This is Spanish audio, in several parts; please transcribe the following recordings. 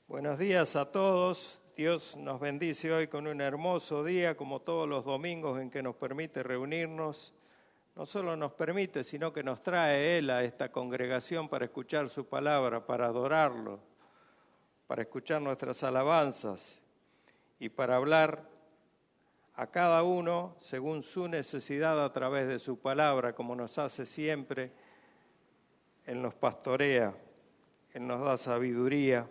Buenos días a todos. Dios nos bendice hoy con un hermoso día, como todos los domingos en que nos permite reunirnos. No solo nos permite, sino que nos trae Él a esta congregación para escuchar su palabra, para adorarlo, para escuchar nuestras alabanzas y para hablar a cada uno según su necesidad a través de su palabra, como nos hace siempre. Él nos pastorea, Él nos da sabiduría.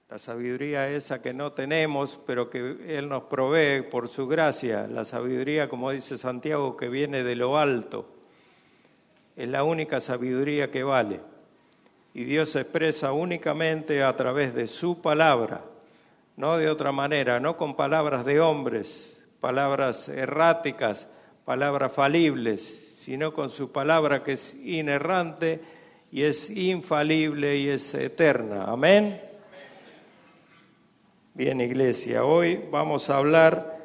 La sabiduría esa que no tenemos, pero que Él nos provee por su gracia. La sabiduría, como dice Santiago, que viene de lo alto. Es la única sabiduría que vale. Y Dios se expresa únicamente a través de su palabra, no de otra manera, no con palabras de hombres, palabras erráticas, palabras falibles, sino con su palabra que es inerrante y es infalible y es eterna. Amén. Bien, iglesia, hoy vamos a hablar,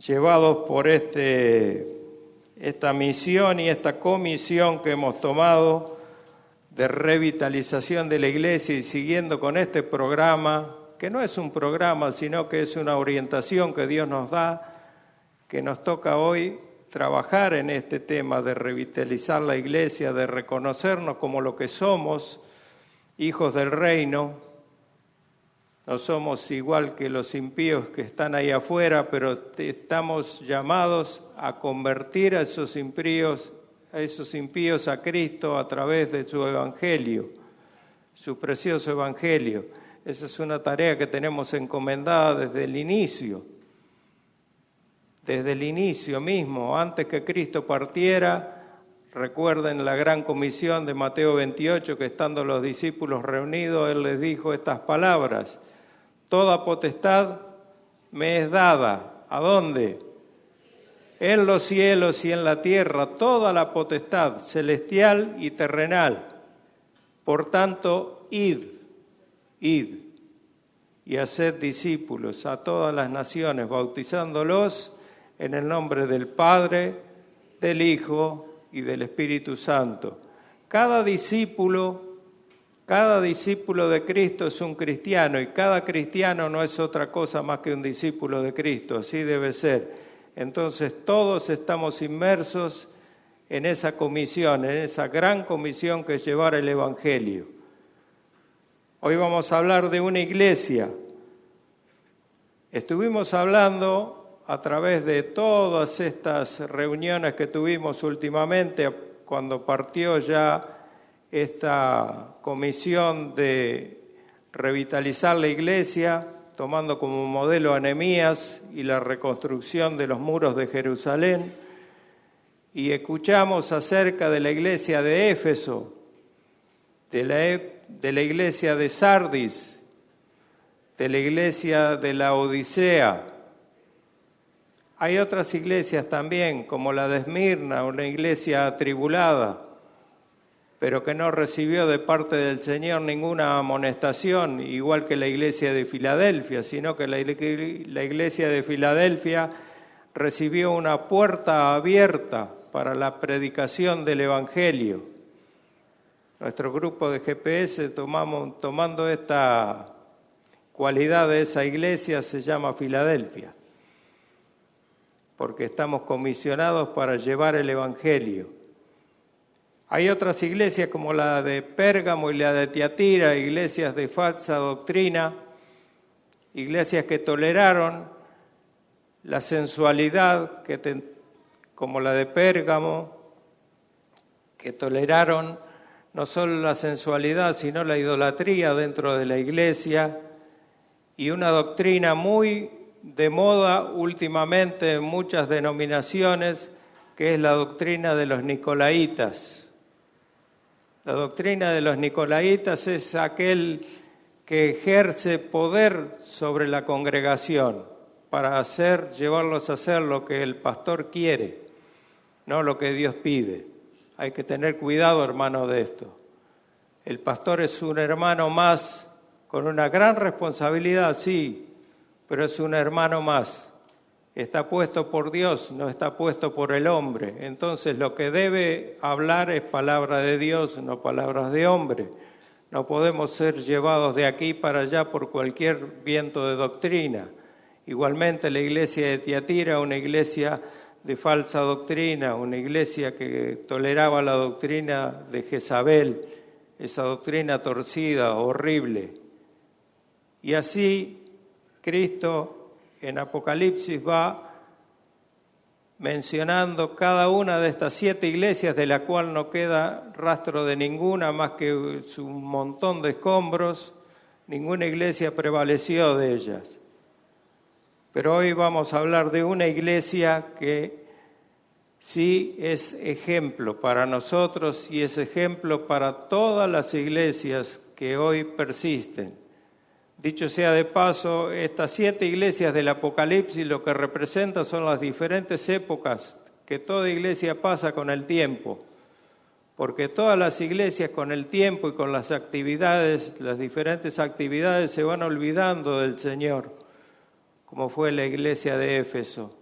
llevados por esta misión y esta comisión que hemos tomado de revitalización de la iglesia y siguiendo con este programa, que no es un programa, sino que es una orientación que Dios nos da, que nos toca hoy trabajar en este tema de revitalizar la iglesia, de reconocernos como lo que somos, hijos del reino. No somos igual que los impíos que están ahí afuera, pero estamos llamados a convertir a esos impíos a Cristo a través de su evangelio, su precioso evangelio. Esa es una tarea que tenemos encomendada desde el inicio mismo, antes que Cristo partiera. Recuerden la gran comisión de Mateo 28, que estando los discípulos reunidos, Él les dijo estas palabras: toda potestad me es dada. ¿A dónde? En los cielos y en la tierra, toda la potestad celestial y terrenal. Por tanto, id y haced discípulos a todas las naciones, bautizándolos en el nombre del Padre, del Hijo y del Espíritu Santo. Cada discípulo de Cristo es un cristiano y cada cristiano no es otra cosa más que un discípulo de Cristo, así debe ser. Entonces todos estamos inmersos en esa comisión, en esa gran comisión que es llevar el Evangelio. Hoy vamos a hablar de una iglesia. Estuvimos hablando a través de todas estas reuniones que tuvimos últimamente, cuando partió ya esta comisión de revitalizar la iglesia, tomando como modelo a Nehemías y la reconstrucción de los muros de Jerusalén, y escuchamos acerca de la iglesia de Éfeso, de la iglesia de Sardis, de la iglesia de la Odisea. Hay otras iglesias también, como la de Esmirna, una iglesia atribulada, pero que no recibió de parte del Señor ninguna amonestación, igual que la iglesia de Filadelfia, sino que la iglesia de Filadelfia recibió una puerta abierta para la predicación del Evangelio. Nuestro grupo de GPS, tomando esta cualidad de esa iglesia, se llama Filadelfia, porque estamos comisionados para llevar el Evangelio. Hay otras iglesias como la de Pérgamo y la de Tiatira, iglesias de falsa doctrina, iglesias que toleraron la sensualidad, como la de Pérgamo, que toleraron no solo la sensualidad, sino la idolatría dentro de la iglesia, y una doctrina muy de moda últimamente en muchas denominaciones, que es la doctrina de los nicolaítas. La doctrina de los nicolaítas es aquel que ejerce poder sobre la congregación para llevarlos a hacer lo que el pastor quiere, no lo que Dios pide. Hay que tener cuidado, hermano, de esto. El pastor es un hermano más, con una gran responsabilidad, sí, pero es un hermano más. Está puesto por Dios, no está puesto por el hombre. Entonces lo que debe hablar es palabra de Dios, no palabras de hombre. No podemos ser llevados de aquí para allá por cualquier viento de doctrina. Igualmente la iglesia de Tiatira, una iglesia de falsa doctrina, una iglesia que toleraba la doctrina de Jezabel, esa doctrina torcida, horrible. Y así Cristo en Apocalipsis va mencionando cada una de estas 7 iglesias, de la cual no queda rastro de ninguna más que un montón de escombros. Ninguna iglesia prevaleció de ellas. Pero hoy vamos a hablar de una iglesia que sí es ejemplo para nosotros y es ejemplo para todas las iglesias que hoy persisten. Dicho sea de paso, estas 7 iglesias del Apocalipsis lo que representan son las diferentes épocas que toda iglesia pasa con el tiempo. Porque todas las iglesias con el tiempo y con las actividades, las diferentes actividades, se van olvidando del Señor, como fue la iglesia de Éfeso.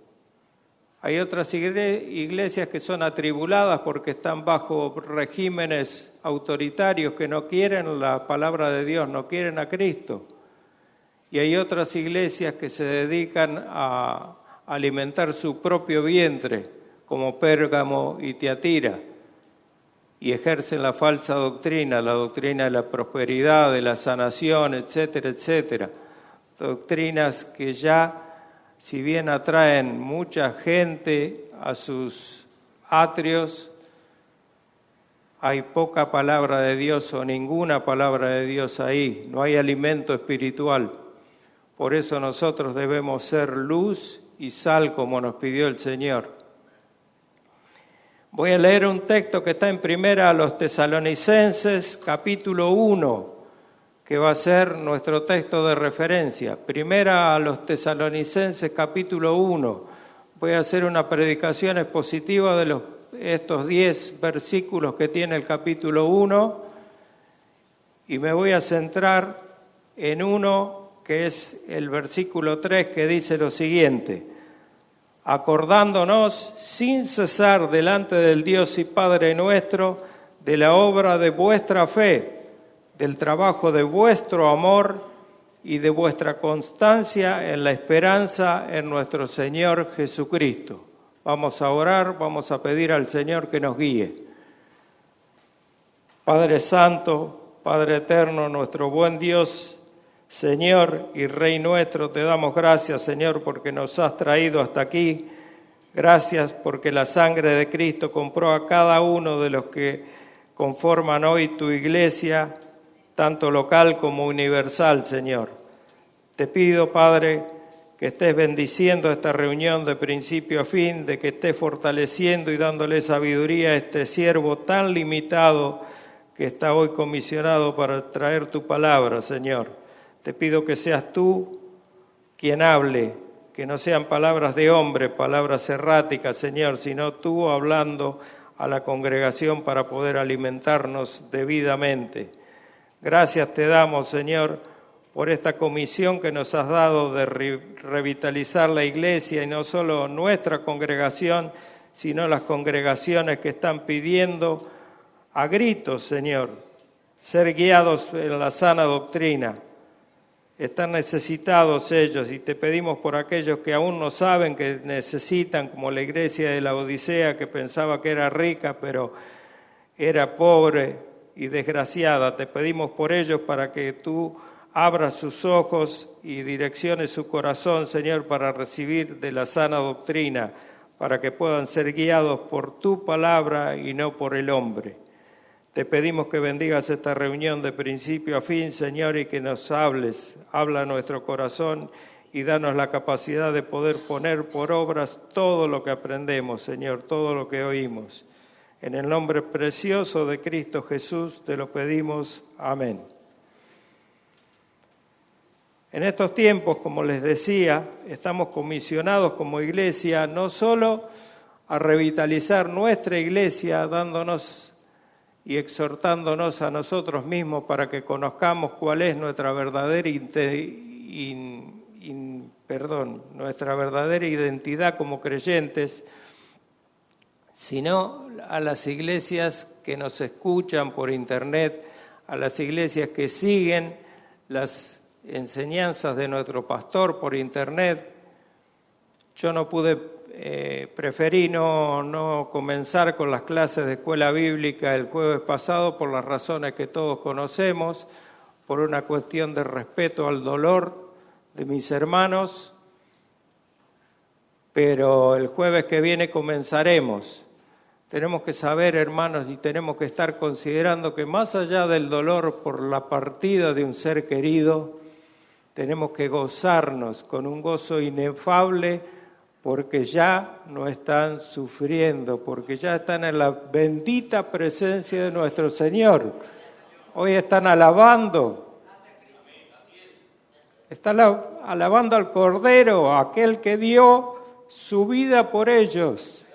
Hay otras iglesias que son atribuladas porque están bajo regímenes autoritarios que no quieren la palabra de Dios, no quieren a Cristo. Y hay otras iglesias que se dedican a alimentar su propio vientre, como Pérgamo y Tiatira, y ejercen la falsa doctrina, la doctrina de la prosperidad, de la sanación, etcétera, etcétera. Doctrinas que ya, si bien atraen mucha gente a sus atrios, hay poca palabra de Dios o ninguna palabra de Dios ahí, no hay alimento espiritual. Por eso nosotros debemos ser luz y sal como nos pidió el Señor. Voy a leer un texto que está en Primera a los Tesalonicenses, capítulo 1, que va a ser nuestro texto de referencia. Primera a los Tesalonicenses, capítulo 1. Voy a hacer una predicación expositiva de estos 10 versículos que tiene el capítulo 1 y me voy a centrar en uno que es el versículo 3, que dice lo siguiente: acordándonos sin cesar delante del Dios y Padre nuestro de la obra de vuestra fe, del trabajo de vuestro amor y de vuestra constancia en la esperanza en nuestro Señor Jesucristo. Vamos a orar, vamos a pedir al Señor que nos guíe. Padre Santo, Padre Eterno, nuestro buen Dios, Señor y Rey nuestro, te damos gracias, Señor, porque nos has traído hasta aquí. Gracias porque la sangre de Cristo compró a cada uno de los que conforman hoy tu iglesia, tanto local como universal, Señor. Te pido, Padre, que estés bendiciendo esta reunión de principio a fin, de que estés fortaleciendo y dándole sabiduría a este siervo tan limitado que está hoy comisionado para traer tu palabra, Señor. Te pido que seas tú quien hable, que no sean palabras de hombre, palabras erráticas, Señor, sino tú hablando a la congregación para poder alimentarnos debidamente. Gracias te damos, Señor, por esta comisión que nos has dado de revitalizar la iglesia, y no solo nuestra congregación, sino las congregaciones que están pidiendo a gritos, Señor, ser guiados en la sana doctrina. Están necesitados ellos y te pedimos por aquellos que aún no saben que necesitan, como la iglesia de la Odisea, que pensaba que era rica pero era pobre y desgraciada. Te pedimos por ellos para que tú abras sus ojos y direcciones su corazón, Señor, para recibir de la sana doctrina, para que puedan ser guiados por tu palabra y no por el hombre. Te pedimos que bendigas esta reunión de principio a fin, Señor, y que nos hables. Habla a nuestro corazón y danos la capacidad de poder poner por obras todo lo que aprendemos, Señor, todo lo que oímos. En el nombre precioso de Cristo Jesús te lo pedimos. Amén. En estos tiempos, como les decía, estamos comisionados como iglesia no solo a revitalizar nuestra iglesia, dándonos y exhortándonos a nosotros mismos para que conozcamos cuál es nuestra verdadera nuestra verdadera identidad como creyentes, sino a las iglesias que nos escuchan por internet, a las iglesias que siguen las enseñanzas de nuestro pastor por internet. Yo no pude, preferí no comenzar con las clases de escuela bíblica el jueves pasado por las razones que todos conocemos, por una cuestión de respeto al dolor de mis hermanos, pero el jueves que viene comenzaremos. Tenemos que saber, hermanos, y tenemos que estar considerando que más allá del dolor por la partida de un ser querido, tenemos que gozarnos con un gozo inefable porque ya no están sufriendo, porque ya están en la bendita presencia de nuestro Señor. Hoy están alabando. Están alabando al Cordero, a aquel que dio su vida por ellos.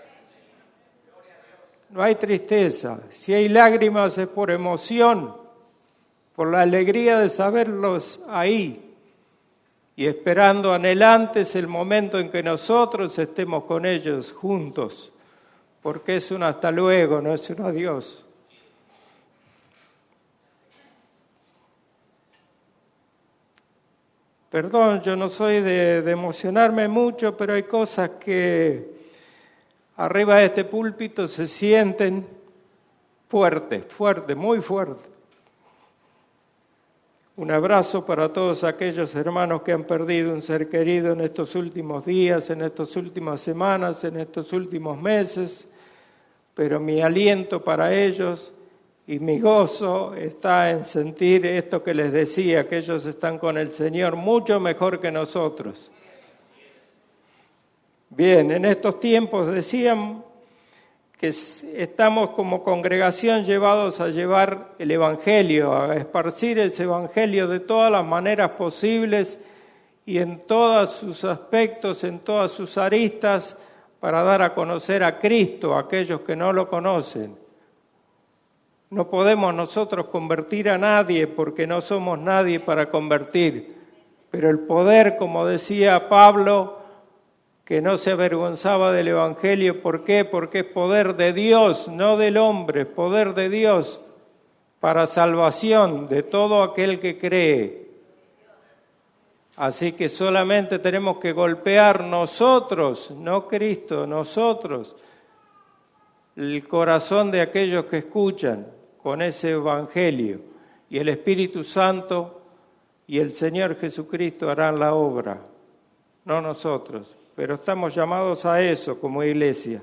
No hay tristeza. Si hay lágrimas es por emoción, por la alegría de saberlos ahí y esperando anhelantes el momento en que nosotros estemos con ellos juntos, porque es un hasta luego, no es un adiós. Perdón, yo no soy de emocionarme mucho, pero hay cosas que arriba de este púlpito se sienten fuertes, muy fuertes. Un abrazo para todos aquellos hermanos que han perdido un ser querido en estos últimos días, en estas últimas semanas, en estos últimos meses, pero mi aliento para ellos y mi gozo está en sentir esto que les decía, que ellos están con el Señor mucho mejor que nosotros. Bien, en estos tiempos decían que estamos como congregación llevados a llevar el Evangelio, a esparcir ese Evangelio de todas las maneras posibles y en todos sus aspectos, en todas sus aristas, para dar a conocer a Cristo a aquellos que no lo conocen. No podemos nosotros convertir a nadie porque no somos nadie para convertir, pero el poder, como decía Pablo, que no se avergonzaba del Evangelio. ¿Por qué? Porque es poder de Dios, no del hombre, poder de Dios para salvación de todo aquel que cree. Así que solamente tenemos que golpear nosotros, no Cristo, nosotros, el corazón de aquellos que escuchan con ese Evangelio. Y el Espíritu Santo y el Señor Jesucristo harán la obra, no nosotros. Pero estamos llamados a eso como iglesia.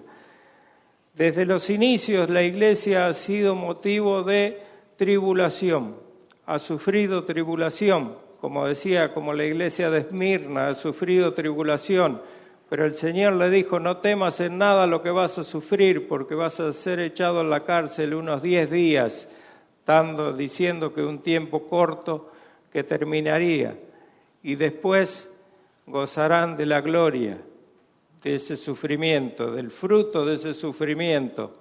Desde los inicios la iglesia ha sido motivo de tribulación, ha sufrido tribulación, como decía, como la iglesia de Esmirna ha sufrido tribulación, pero el Señor le dijo, no temas en nada lo que vas a sufrir, porque vas a ser echado en la cárcel unos 10 días, diciendo que un tiempo corto que terminaría, y después gozarán de la gloria de ese sufrimiento, del fruto de ese sufrimiento.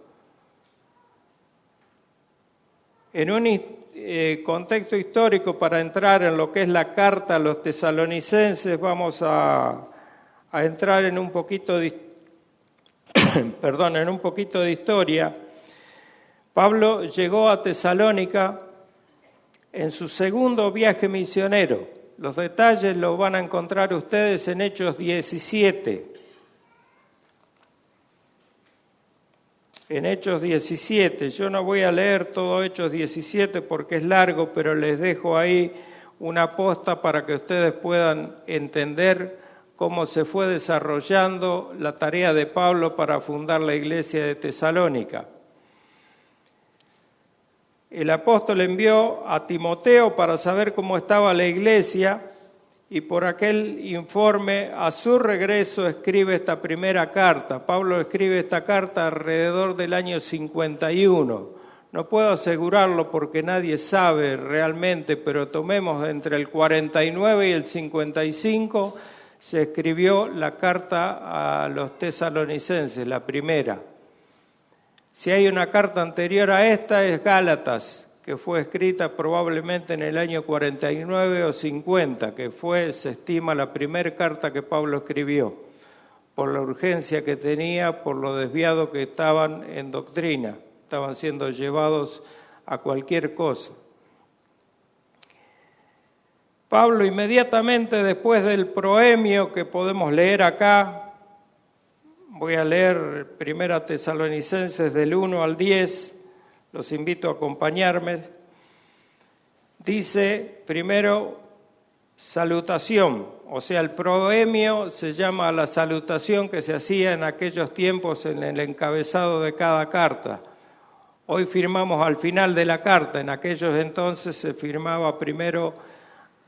En un contexto histórico, para entrar en lo que es la carta a los tesalonicenses, vamos a entrar en un poquito de, en un poquito de historia. Pablo llegó a Tesalónica en su segundo viaje misionero. Los detalles los van a encontrar ustedes en Hechos 17. En Hechos 17, yo no voy a leer todo Hechos 17 porque es largo, pero les dejo ahí una posta para que ustedes puedan entender cómo se fue desarrollando la tarea de Pablo para fundar la iglesia de Tesalónica. El apóstol envió a Timoteo para saber cómo estaba la iglesia y por aquel informe a su regreso escribe esta primera carta. Pablo escribe esta carta alrededor del año 51. No puedo asegurarlo porque nadie sabe realmente, pero tomemos entre el 49 y el 55 se escribió la carta a los tesalonicenses, la primera. Si hay una carta anterior a esta es Gálatas, que fue escrita probablemente en el año 49 o 50, que fue, se estima, la primera carta que Pablo escribió, por la urgencia que tenía, por lo desviado que estaban en doctrina, estaban siendo llevados a cualquier cosa. Pablo, inmediatamente después del proemio que podemos leer acá, voy a leer 1 Tesalonicenses del 1 al 10, los invito a acompañarme. Dice primero salutación, o sea, el proemio se llama la salutación que se hacía en aquellos tiempos en el encabezado de cada carta. Hoy firmamos al final de la carta, en aquellos entonces se firmaba primero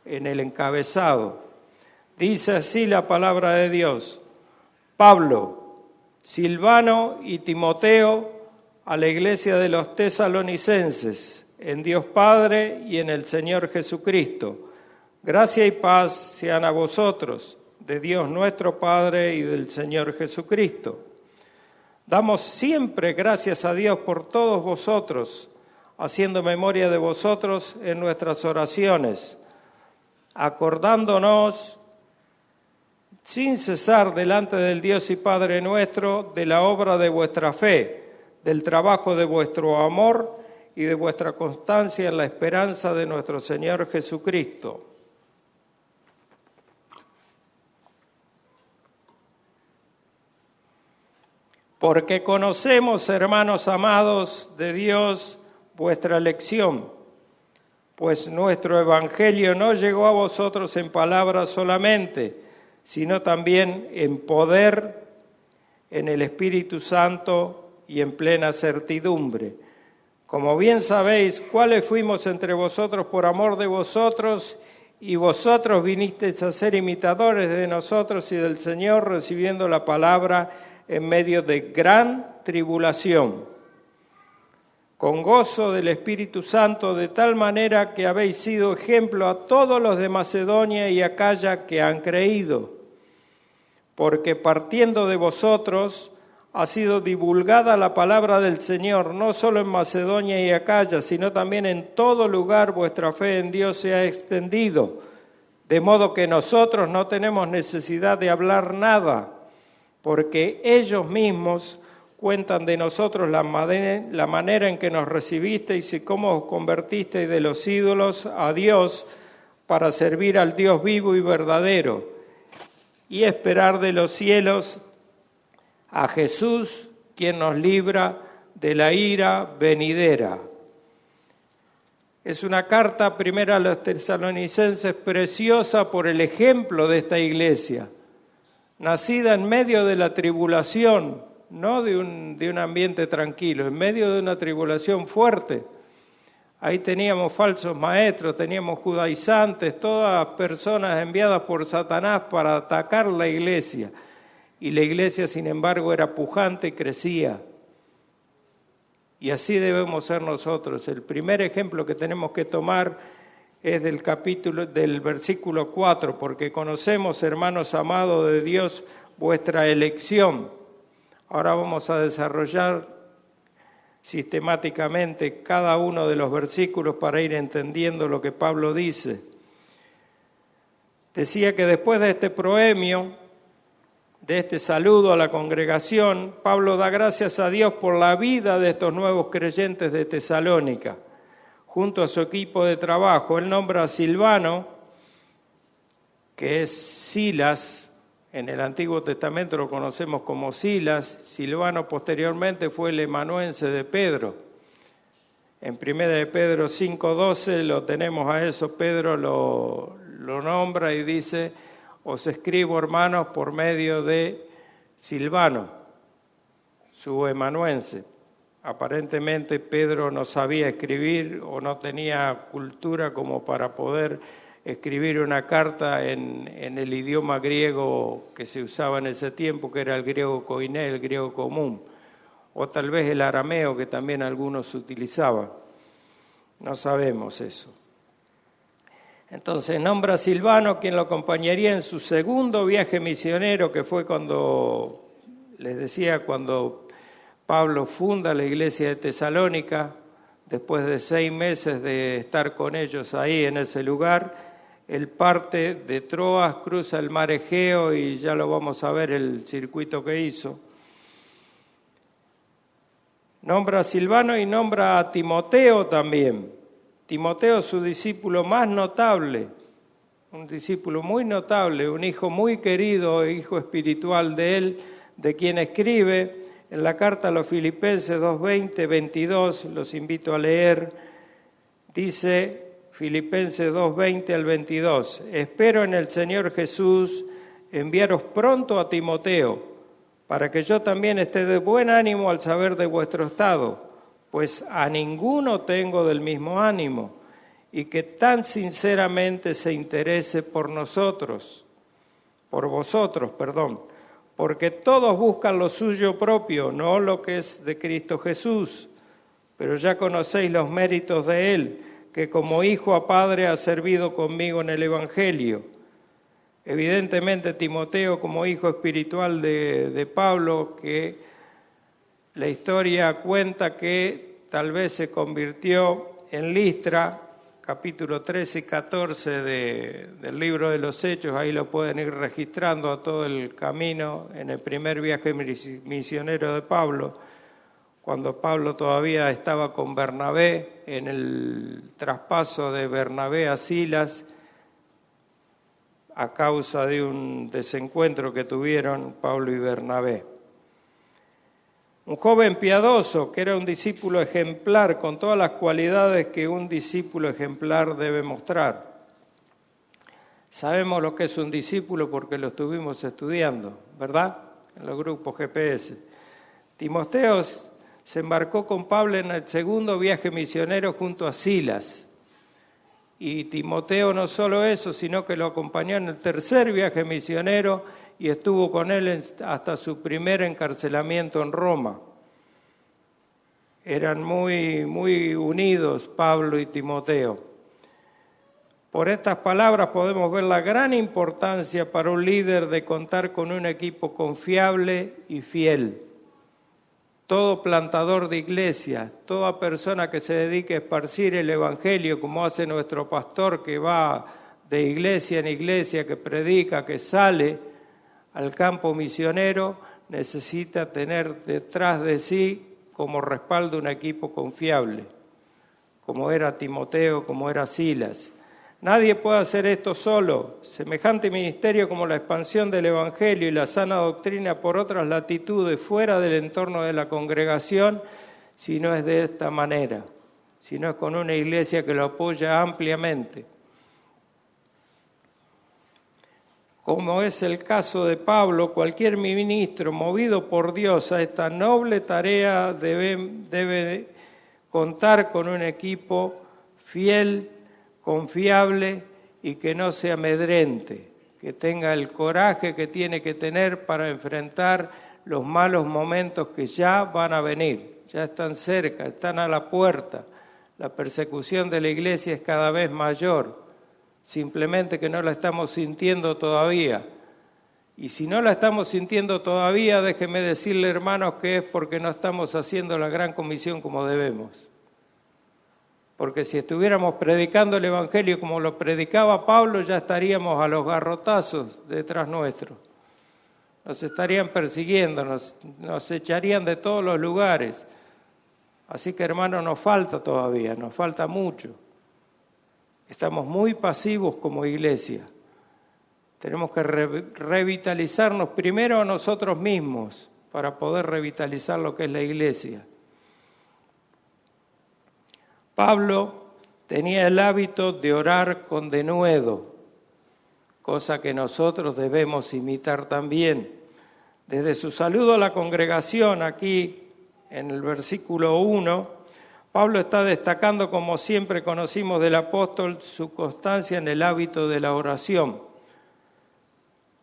en el encabezado. Dice así la palabra de Dios: Pablo, Silvano y Timoteo, a la iglesia de los tesalonicenses, en Dios Padre y en el Señor Jesucristo. Gracia y paz sean a vosotros, de Dios nuestro Padre y del Señor Jesucristo. Damos siempre gracias a Dios por todos vosotros, haciendo memoria de vosotros en nuestras oraciones, acordándonos sin cesar delante del Dios y Padre nuestro de la obra de vuestra fe, del trabajo de vuestro amor y de vuestra constancia en la esperanza de nuestro Señor Jesucristo. Porque conocemos, hermanos amados de Dios, vuestra elección, pues nuestro evangelio no llegó a vosotros en palabras solamente, sino también en poder, en el Espíritu Santo y en plena certidumbre. Como bien sabéis, cuáles fuimos entre vosotros por amor de vosotros, y vosotros vinisteis a ser imitadores de nosotros y del Señor, recibiendo la palabra en medio de gran tribulación, con gozo del Espíritu Santo, de tal manera que habéis sido ejemplo a todos los de Macedonia y Acaya que han creído, porque partiendo de vosotros ha sido divulgada la palabra del Señor, no solo en Macedonia y Acaya, sino también en todo lugar vuestra fe en Dios se ha extendido, de modo que nosotros no tenemos necesidad de hablar nada, porque ellos mismos cuentan de nosotros la manera en que nos recibisteis y cómo os convertisteis de los ídolos a Dios para servir al Dios vivo y verdadero y esperar de los cielos a Jesús, quien nos libra de la ira venidera. Es una carta primera a los tesalonicenses preciosa por el ejemplo de esta iglesia, nacida en medio de la tribulación, no de un ambiente tranquilo, en medio de una tribulación fuerte. Ahí teníamos falsos maestros, teníamos judaizantes, todas personas enviadas por Satanás para atacar la iglesia. Y la iglesia, sin embargo, era pujante y crecía. Y así debemos ser nosotros. El primer ejemplo que tenemos que tomar es del versículo 4, porque conocemos, hermanos amados de Dios, vuestra elección. Ahora vamos a desarrollar sistemáticamente cada uno de los versículos para ir entendiendo lo que Pablo dice. Decía que después de este proemio, de este saludo a la congregación, Pablo da gracias a Dios por la vida de estos nuevos creyentes de Tesalónica. Junto a su equipo de trabajo, él nombra a Silvano, que es Silas, en el Antiguo Testamento lo conocemos como Silas. Silvano posteriormente fue el amanuense de Pedro. En 1 de Pedro 5:12 lo tenemos a eso, Pedro lo nombra y dice: os escribo, hermanos, por medio de Silvano, su amanuense. Aparentemente Pedro no sabía escribir o no tenía cultura como para poder escribir una carta en el idioma griego que se usaba en ese tiempo, que era el griego koiné, el griego común, o tal vez el arameo que también algunos utilizaban. No sabemos eso. Entonces nombra a Silvano, quien lo acompañaría en su segundo viaje misionero, que fue cuando, les decía, cuando Pablo funda la iglesia de Tesalónica, después de 6 meses de estar con ellos ahí en ese lugar. Él parte de Troas, cruza el mar Egeo y ya lo vamos a ver el circuito que hizo. Nombra a Silvano y nombra a Timoteo también. Timoteo, su discípulo más notable, un discípulo muy notable, un hijo muy querido, hijo espiritual de él, de quien escribe en la carta a los Filipenses 2:20, 22, los invito a leer, dice Filipenses 2:20 al 22, espero en el Señor Jesús enviaros pronto a Timoteo, para que yo también esté de buen ánimo al saber de vuestro estado, pues a ninguno tengo del mismo ánimo, y que tan sinceramente se interese por vosotros, porque todos buscan lo suyo propio, no lo que es de Cristo Jesús, pero ya conocéis los méritos de Él, que como hijo a padre ha servido conmigo en el Evangelio. Evidentemente Timoteo, como hijo espiritual de Pablo, que la historia cuenta que tal vez se convirtió en Listra, capítulo 13 y 14 del libro de los Hechos, ahí lo pueden ir registrando a todo el camino en el primer viaje misionero de Pablo, cuando Pablo todavía estaba con Bernabé, en el traspaso de Bernabé a Silas, a causa de un desencuentro que tuvieron Pablo y Bernabé. Un joven piadoso, que era un discípulo ejemplar, con todas las cualidades que un discípulo ejemplar debe mostrar. Sabemos lo que es un discípulo porque lo estuvimos estudiando, ¿verdad? En los grupos GPS. Timoteo se embarcó con Pablo en el segundo viaje misionero junto a Silas. Y Timoteo no solo eso, sino que lo acompañó en el tercer viaje misionero y estuvo con él hasta su primer encarcelamiento en Roma. Eran muy unidos Pablo y Timoteo. Por estas palabras podemos ver la gran importancia para un líder de contar con un equipo confiable y fiel. Todo plantador de iglesia, toda persona que se dedique a esparcir el Evangelio, como hace nuestro pastor que va de iglesia en iglesia, que predica, que sale al campo misionero, necesita tener detrás de sí como respaldo un equipo confiable, como era Timoteo, como era Silas. Nadie puede hacer esto solo. Semejante ministerio como la expansión del Evangelio y la sana doctrina por otras latitudes fuera del entorno de la congregación, si no es de esta manera, si no es con una iglesia que lo apoya ampliamente. Como es el caso de Pablo, cualquier ministro movido por Dios a esta noble tarea debe contar con un equipo fiel, confiable y que no se amedrente, que tenga el coraje que tiene que tener para enfrentar los malos momentos que ya van a venir, ya están cerca, están a la puerta. La persecución de la iglesia es cada vez mayor. Simplemente que no la estamos sintiendo todavía. Y si no la estamos sintiendo todavía, déjeme decirle, hermanos, que es porque no estamos haciendo la gran comisión como debemos. Porque si estuviéramos predicando el Evangelio como lo predicaba Pablo, ya estaríamos a los garrotazos detrás nuestro. Nos estarían persiguiendo, nos echarían de todos los lugares. Así que, hermanos, nos falta todavía, nos falta mucho. Estamos muy pasivos como iglesia. Tenemos que revitalizarnos primero a nosotros mismos para poder revitalizar lo que es la iglesia. Pablo tenía el hábito de orar con denuedo, cosa que nosotros debemos imitar también. Desde su saludo a la congregación, aquí en el versículo 1, Pablo está destacando, como siempre conocimos del apóstol, su constancia en el hábito de la oración.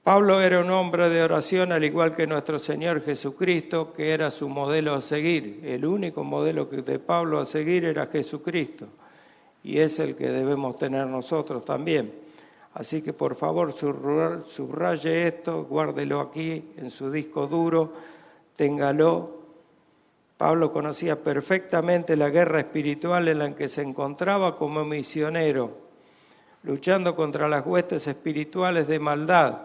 Pablo era un hombre de oración, al igual que nuestro Señor Jesucristo, que era su modelo a seguir. El único modelo de Pablo a seguir era Jesucristo, y es el que debemos tener nosotros también. Así que por favor subraye esto, guárdelo aquí en su disco duro, téngalo. Pablo conocía perfectamente la guerra espiritual en la que se encontraba como misionero, luchando contra las huestes espirituales de maldad.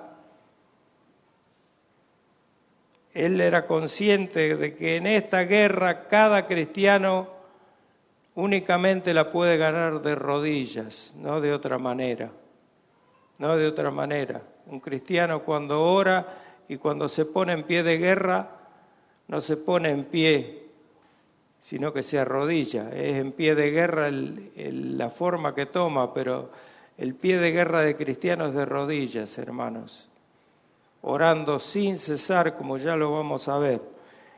Él era consciente de que en esta guerra cada cristiano únicamente la puede ganar de rodillas, no de otra manera. no de otra manera. Un cristiano cuando ora y cuando se pone en pie de guerra, no se pone en pie, sino que se arrodilla. Es en pie de guerra la forma que toma, pero el pie de guerra de cristiano es de rodillas, hermanos, orando sin cesar, como ya lo vamos a ver.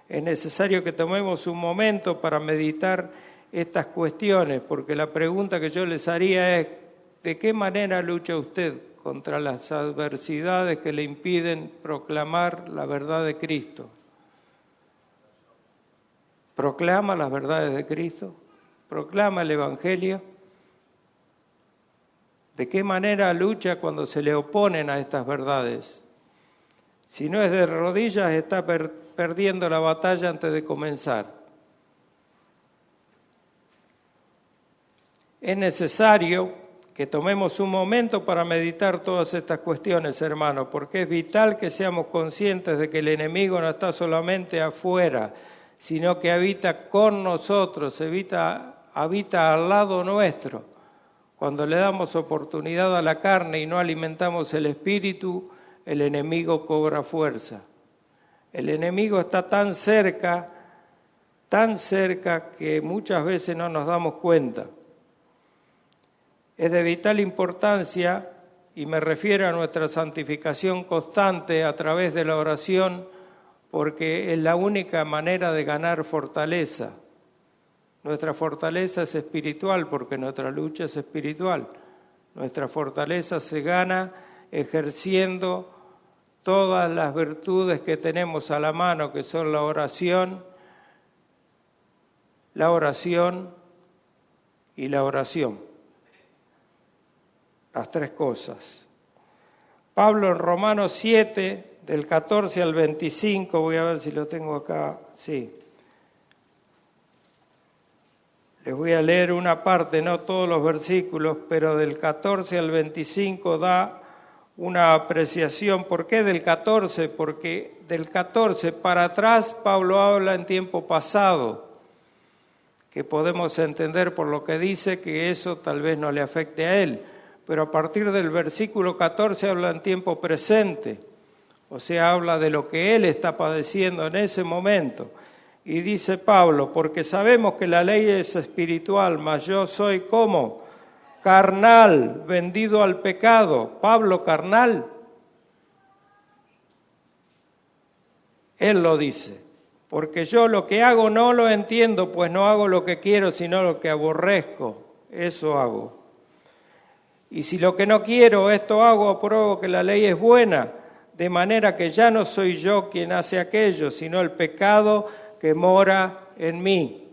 Es necesario que tomemos un momento para meditar estas cuestiones, porque la pregunta que yo les haría es, ¿de qué manera lucha usted contra las adversidades que le impiden proclamar la verdad de Cristo? ¿Proclama las verdades de Cristo? ¿Proclama el Evangelio? ¿De qué manera lucha cuando se le oponen a estas verdades? Si no es de rodillas, está perdiendo la batalla antes de comenzar. Es necesario que tomemos un momento para meditar todas estas cuestiones, hermanos, porque es vital que seamos conscientes de que el enemigo no está solamente afuera, sino que habita con nosotros, habita al lado nuestro. Cuando le damos oportunidad a la carne y no alimentamos el espíritu, el enemigo cobra fuerza. El enemigo está tan cerca que muchas veces no nos damos cuenta. Es de vital importancia, y me refiero a nuestra santificación constante a través de la oración, porque es la única manera de ganar fortaleza. Nuestra fortaleza es espiritual, porque nuestra lucha es espiritual. Nuestra fortaleza se gana ejerciendo todas las virtudes que tenemos a la mano, que son la oración y la oración. Las tres cosas. Pablo en Romanos 7, del 14 al 25, voy a ver si lo tengo acá, sí. Les voy a leer una parte, no todos los versículos, pero del 14 al 25 da una apreciación. ¿Por qué del 14? Porque del 14 para atrás Pablo habla en tiempo pasado, que podemos entender por lo que dice que eso tal vez no le afecte a él. Pero a partir del versículo 14 habla en tiempo presente, o sea, habla de lo que él está padeciendo en ese momento. Y dice Pablo, porque sabemos que la ley es espiritual, mas yo soy como carnal, vendido al pecado. Pablo carnal, él lo dice, porque yo lo que hago no lo entiendo, pues no hago lo que quiero, sino lo que aborrezco, eso hago. Y si lo que no quiero, esto hago, apruebo que la ley es buena, de manera que ya no soy yo quien hace aquello, sino el pecado que mora en mí.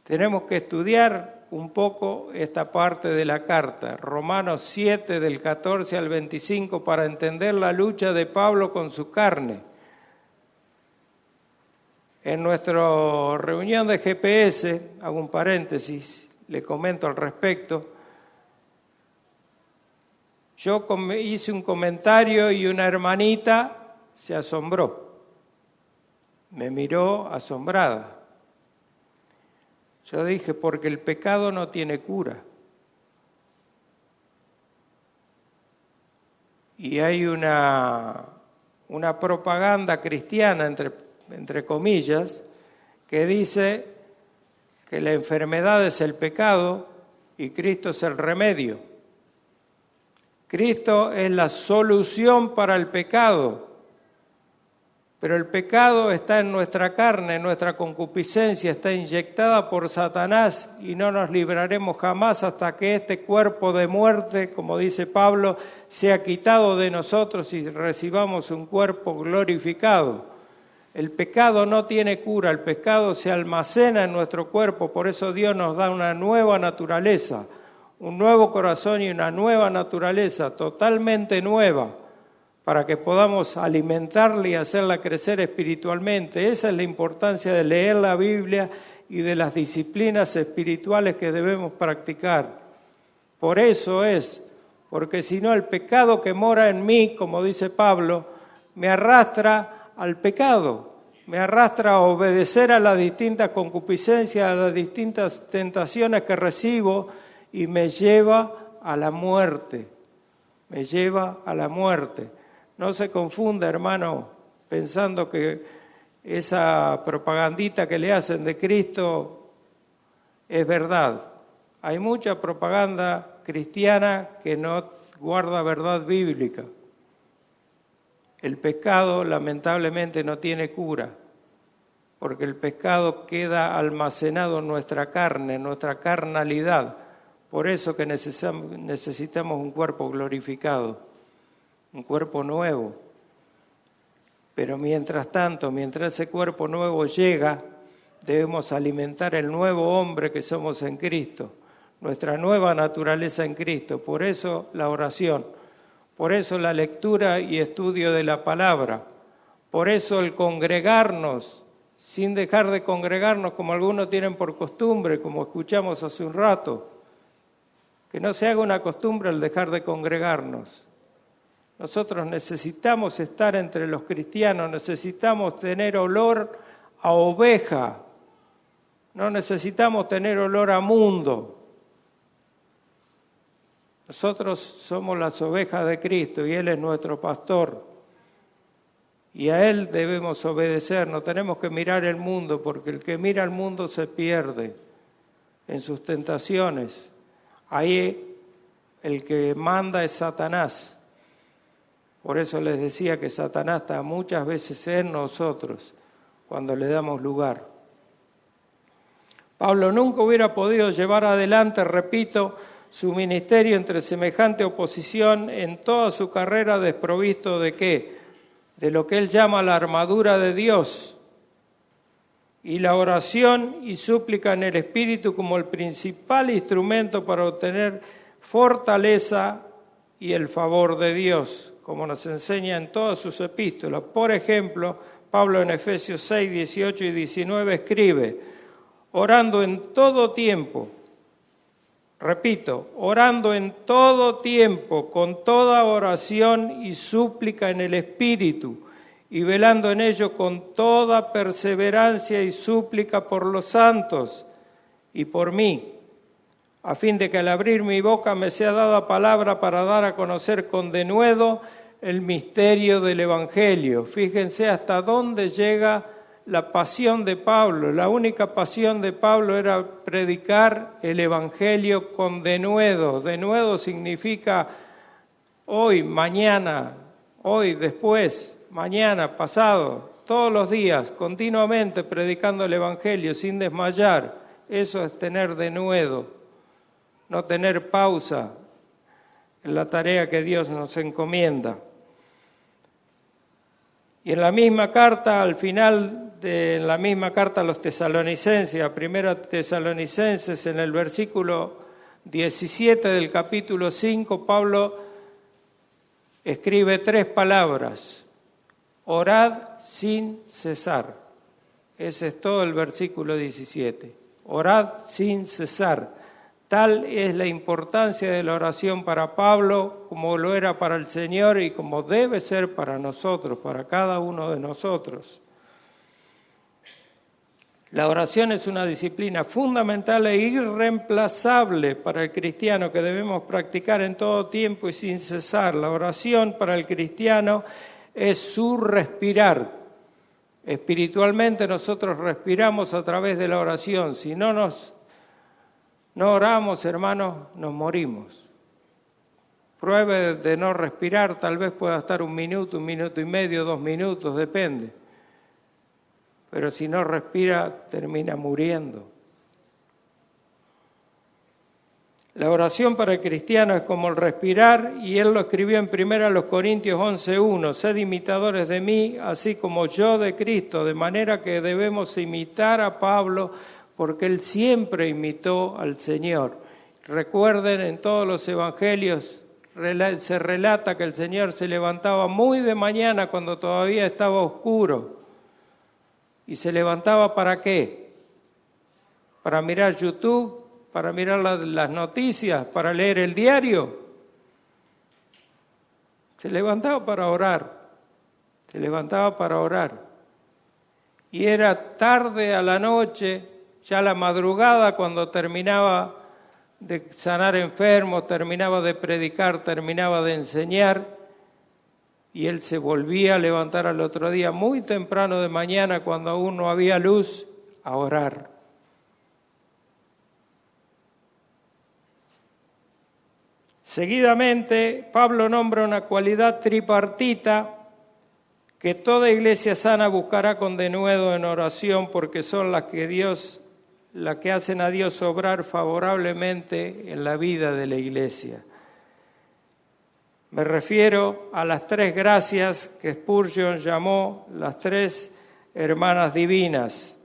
Tenemos que estudiar un poco esta parte de la carta, Romanos 7, del 14 al 25, para entender la lucha de Pablo con su carne. En nuestra reunión de GPS, hago un paréntesis, le comento al respecto. Yo hice un comentario y una hermanita se asombró, me miró asombrada. Yo dije, porque el pecado no tiene cura. Y hay una propaganda cristiana, entre comillas, que dice que la enfermedad es el pecado y Cristo es el remedio. Cristo es la solución para el pecado, pero el pecado está en nuestra carne, nuestra concupiscencia está inyectada por Satanás y no nos libraremos jamás hasta que este cuerpo de muerte, como dice Pablo, sea quitado de nosotros y recibamos un cuerpo glorificado. El pecado no tiene cura, el pecado se almacena en nuestro cuerpo, por eso Dios nos da una nueva naturaleza, un nuevo corazón y una nueva naturaleza, totalmente nueva, para que podamos alimentarla y hacerla crecer espiritualmente. Esa es la importancia de leer la Biblia y de las disciplinas espirituales que debemos practicar. Por eso es, porque si no el pecado que mora en mí, como dice Pablo, me arrastra al pecado, me arrastra a obedecer a las distintas concupiscencias, a las distintas tentaciones que recibo y me lleva a la muerte. Me lleva a la muerte. No se confunda, hermano, pensando que esa propagandita que le hacen de Cristo es verdad. Hay mucha propaganda cristiana que no guarda verdad bíblica. El pecado lamentablemente no tiene cura, porque el pecado queda almacenado en nuestra carne, en nuestra carnalidad. Por eso que necesitamos un cuerpo glorificado, un cuerpo nuevo. Pero mientras tanto, mientras ese cuerpo nuevo llega, debemos alimentar el nuevo hombre que somos en Cristo, nuestra nueva naturaleza en Cristo. Por eso la oración, por eso la lectura y estudio de la palabra, por eso el congregarnos, sin dejar de congregarnos como algunos tienen por costumbre, como escuchamos hace un rato. Que no se haga una costumbre el dejar de congregarnos. Nosotros necesitamos estar entre los cristianos, necesitamos tener olor a oveja, no necesitamos tener olor a mundo. Nosotros somos las ovejas de Cristo y Él es nuestro pastor. Y a Él debemos obedecer, no tenemos que mirar el mundo, porque el que mira al mundo se pierde en sus tentaciones. Ahí el que manda es Satanás. Por eso les decía que Satanás está muchas veces en nosotros cuando le damos lugar. Pablo nunca hubiera podido llevar adelante, repito, su ministerio entre semejante oposición en toda su carrera desprovisto ¿de qué? De lo que él llama la armadura de Dios. Y la oración y súplica en el Espíritu como el principal instrumento para obtener fortaleza y el favor de Dios, como nos enseña en todas sus epístolas. Por ejemplo, Pablo en Efesios 6, 18 y 19 escribe, orando en todo tiempo, repito, orando en todo tiempo, con toda oración y súplica en el Espíritu, y velando en ello con toda perseverancia y súplica por los santos y por mí, a fin de que al abrir mi boca me sea dada palabra para dar a conocer con denuedo el misterio del Evangelio. Fíjense hasta dónde llega la pasión de Pablo. La única pasión de Pablo era predicar el Evangelio con denuedo. Denuedo significa hoy, mañana, hoy, después, mañana, pasado, todos los días, continuamente predicando el Evangelio sin desmayar. Eso es tener denuedo, no tener pausa en la tarea que Dios nos encomienda. Y en la misma carta, al final de la misma carta a los tesalonicenses, a primera Tesalonicenses, en el versículo 17 del capítulo 5, Pablo escribe 3 palabras. Orad sin cesar. Ese es todo el versículo 17. Orad sin cesar. Tal es la importancia de la oración para Pablo, como lo era para el Señor y como debe ser para nosotros, para cada uno de nosotros. La oración es una disciplina fundamental e irreemplazable para el cristiano que debemos practicar en todo tiempo y sin cesar. La oración para el cristiano es su respirar. Espiritualmente nosotros respiramos a través de la oración. Si no oramos, hermanos, nos morimos. Pruebe de no respirar, tal vez pueda estar 1 minuto, 1 minuto y medio, 2 minutos, depende. Pero si no respira, termina muriendo. La oración para el cristiano es como el respirar, y él lo escribió en 1 Corintios 11:1, sed imitadores de mí, así como yo de Cristo, de manera que debemos imitar a Pablo, porque él siempre imitó al Señor. Recuerden, en todos los evangelios se relata que el Señor se levantaba muy de mañana cuando todavía estaba oscuro. ¿Y se levantaba para qué? ¿Para mirar YouTube? ¿Para mirar las noticias? ¿Para leer el diario? Se levantaba para orar. Se levantaba para orar. Y era tarde a la noche, ya la madrugada, cuando terminaba de sanar enfermos, terminaba de predicar, terminaba de enseñar, y él se volvía a levantar al otro día muy temprano de mañana, cuando aún no había luz, a orar. Seguidamente, Pablo nombra una cualidad tripartita que toda iglesia sana buscará con denuedo en oración, porque son las que hacen a Dios obrar favorablemente en la vida de la iglesia. Me refiero a las 3 gracias que Spurgeon llamó las 3 hermanas divinas,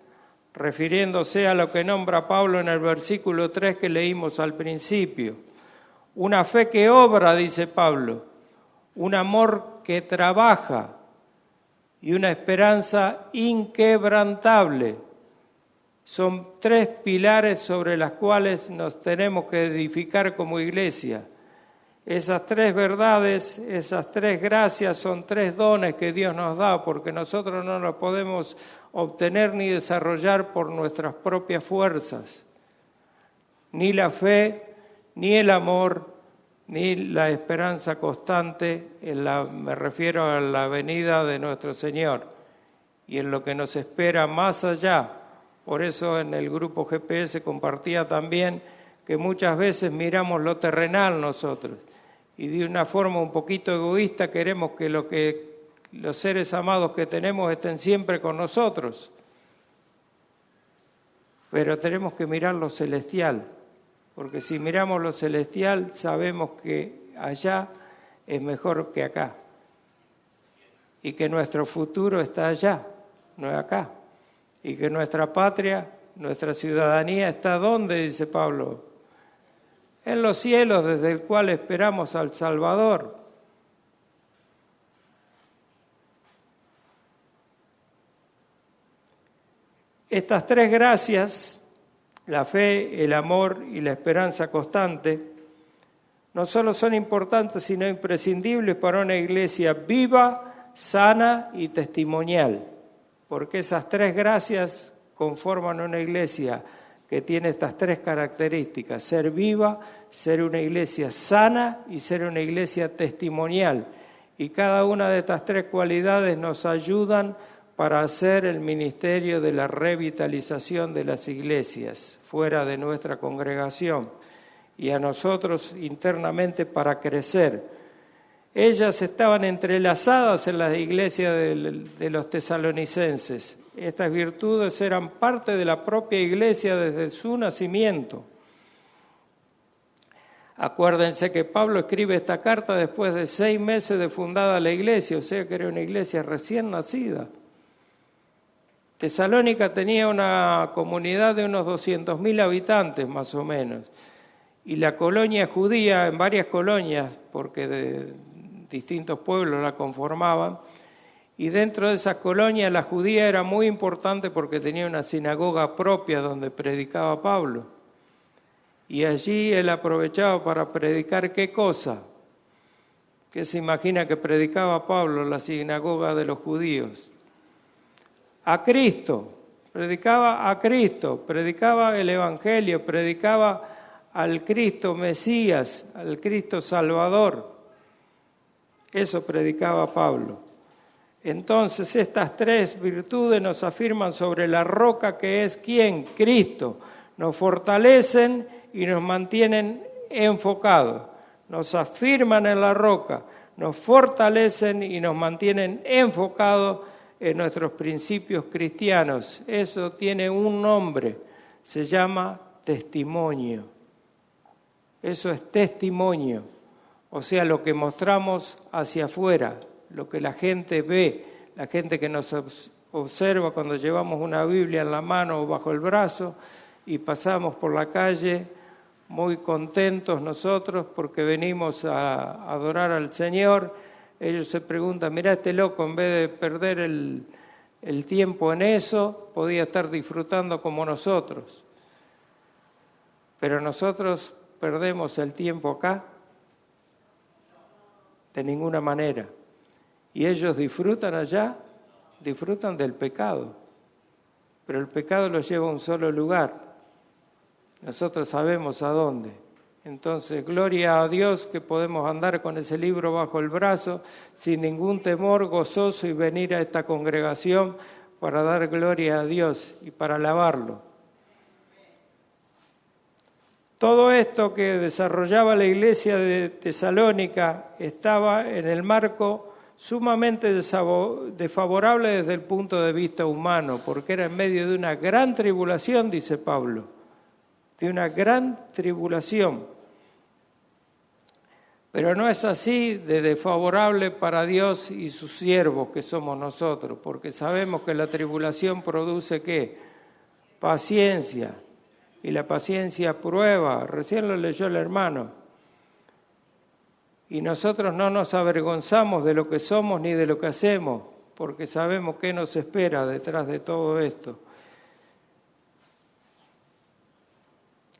refiriéndose a lo que nombra Pablo en el versículo 3 que leímos al principio. Una fe que obra, dice Pablo, un amor que trabaja y una esperanza inquebrantable. Son 3 pilares sobre las cuales nos tenemos que edificar como iglesia. Esas 3 verdades, esas 3 gracias son 3 dones que Dios nos da, porque nosotros no los podemos obtener ni desarrollar por nuestras propias fuerzas. Ni la fe, ni el amor, ni la esperanza constante, me refiero a la venida de nuestro Señor y en lo que nos espera más allá. Por eso en el grupo GPS compartía también que muchas veces miramos lo terrenal nosotros y de una forma un poquito egoísta queremos que los seres amados que tenemos estén siempre con nosotros. Pero tenemos que mirar lo celestial, porque si miramos lo celestial sabemos que allá es mejor que acá y que nuestro futuro está allá, no es acá, y que nuestra patria, nuestra ciudadanía está ¿dónde?, dice Pablo, en los cielos, desde el cual esperamos al Salvador. Estas 3 gracias, la fe, el amor y la esperanza constante, no solo son importantes, sino imprescindibles para una iglesia viva, sana y testimonial, porque esas 3 gracias conforman una iglesia que tiene estas 3 características: ser viva, ser una iglesia sana y ser una iglesia testimonial. Y cada una de estas 3 cualidades nos ayudan para hacer el ministerio de la revitalización de las iglesias fuera de nuestra congregación y a nosotros internamente para crecer. Ellas estaban entrelazadas en las iglesias de los tesalonicenses. Estas virtudes eran parte de la propia iglesia desde su nacimiento. Acuérdense que Pablo escribe esta carta después de 6 meses de fundada la iglesia, o sea que era una iglesia recién nacida. Tesalónica tenía una comunidad de unos 200.000 habitantes más o menos, y la colonia judía, en varias colonias, porque de distintos pueblos la conformaban, y dentro de esas colonias la judía era muy importante porque tenía una sinagoga propia donde predicaba Pablo. Y allí él aprovechaba para predicar ¿qué cosa? ¿Qué se imagina que predicaba Pablo en la sinagoga de los judíos? A Cristo, predicaba a Cristo, predicaba el Evangelio, predicaba al Cristo Mesías, al Cristo Salvador. Eso predicaba Pablo. Entonces estas 3 virtudes nos afirman sobre la roca que es ¿quién? Cristo. Nos fortalecen y nos mantienen enfocados. Nos afirman en la roca, nos fortalecen y nos mantienen enfocados en nuestros principios cristianos. Eso tiene un nombre, se llama testimonio. Eso es testimonio, o sea, lo que mostramos hacia afuera, lo que la gente ve, la gente que nos observa cuando llevamos una Biblia en la mano o bajo el brazo y pasamos por la calle muy contentos nosotros porque venimos a adorar al Señor. Ellos se preguntan, mirá, este loco, en vez de perder el tiempo en eso, podía estar disfrutando como nosotros. Pero nosotros perdemos el tiempo acá de ninguna manera. Y ellos disfrutan allá, disfrutan del pecado. Pero el pecado los lleva a un solo lugar. Nosotros sabemos a dónde. Entonces, gloria a Dios que podemos andar con ese libro bajo el brazo, sin ningún temor, gozoso, y venir a esta congregación para dar gloria a Dios y para alabarlo. Todo esto que desarrollaba la iglesia de Tesalónica estaba en el marco sumamente desfavorable desde el punto de vista humano, porque era en medio de una gran tribulación, dice Pablo, de una gran tribulación. Pero no es así de desfavorable para Dios y sus siervos que somos nosotros, porque sabemos que la tribulación produce ¿qué? Paciencia. Y la paciencia prueba, recién lo leyó el hermano. Y nosotros no nos avergonzamos de lo que somos ni de lo que hacemos, porque sabemos qué nos espera detrás de todo esto.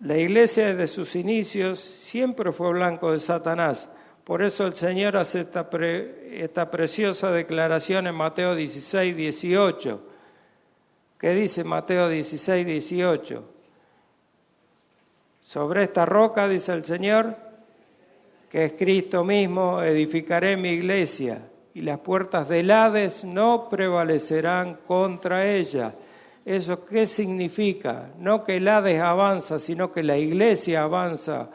La iglesia desde sus inicios siempre fue blanco de Satanás. Por eso el Señor hace esta preciosa declaración en Mateo 16, 18. ¿Qué dice Mateo 16, 18? Sobre esta roca, dice el Señor, que es Cristo mismo, edificaré mi iglesia, y las puertas del Hades no prevalecerán contra ella. ¿Eso qué significa? No que el Hades avanza, sino que la iglesia avanza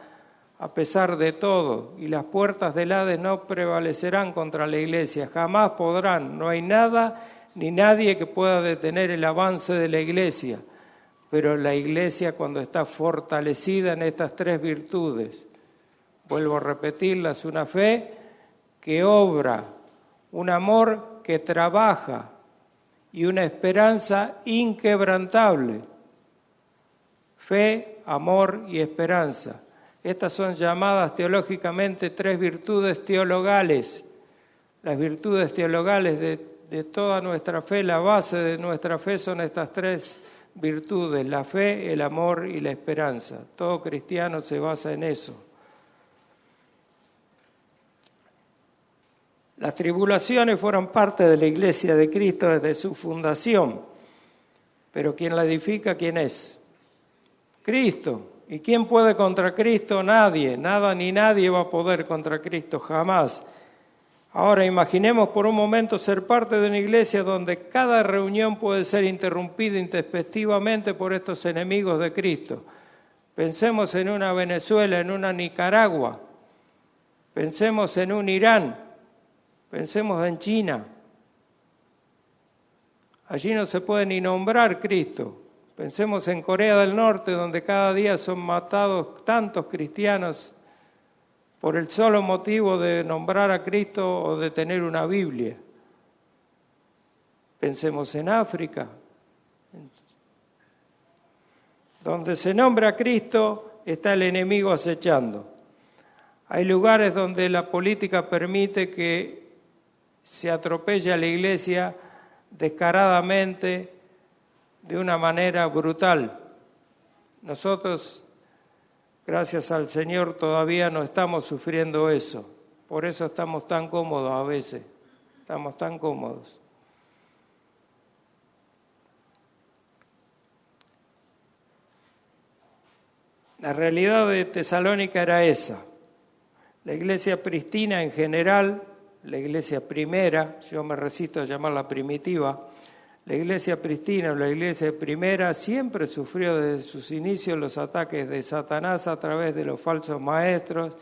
a pesar de todo, y las puertas del Hades no prevalecerán contra la iglesia, jamás podrán. No hay nada ni nadie que pueda detener el avance de la iglesia. Pero la iglesia, cuando está fortalecida en estas tres virtudes, vuelvo a repetirlas, una fe que obra, un amor que trabaja y una esperanza inquebrantable. Fe, amor y esperanza. Estas son llamadas teológicamente tres virtudes teologales. Las virtudes teologales de toda nuestra fe, la base de nuestra fe son estas tres virtudes, la fe, el amor y la esperanza. Todo cristiano se basa en eso. Las tribulaciones fueron parte de la iglesia de Cristo desde su fundación, pero ¿quién la edifica? ¿Quién es? Cristo. ¿Y quién puede contra Cristo? Nadie. Nada ni nadie va a poder contra Cristo, jamás. Ahora imaginemos por un momento ser parte de una iglesia donde cada reunión puede ser interrumpida intempestivamente por estos enemigos de Cristo. Pensemos en una Venezuela, en una Nicaragua, pensemos en un Irán, pensemos en China. Allí no se puede ni nombrar Cristo. Pensemos en Corea del Norte, donde cada día son matados tantos cristianos por el solo motivo de nombrar a Cristo o de tener una Biblia. Pensemos en África. Donde se nombra a Cristo está el enemigo acechando. Hay lugares donde la política permite que se atropelle a la iglesia descaradamente, de una manera brutal. Nosotros, gracias al Señor, todavía no estamos sufriendo eso. Por eso estamos tan cómodos a veces. Estamos tan cómodos. La realidad de Tesalónica era esa. La iglesia pristina en general, la iglesia primera, yo me resisto a llamarla primitiva, la iglesia pristina o la iglesia primera siempre sufrió desde sus inicios los ataques de Satanás a través de los falsos maestros,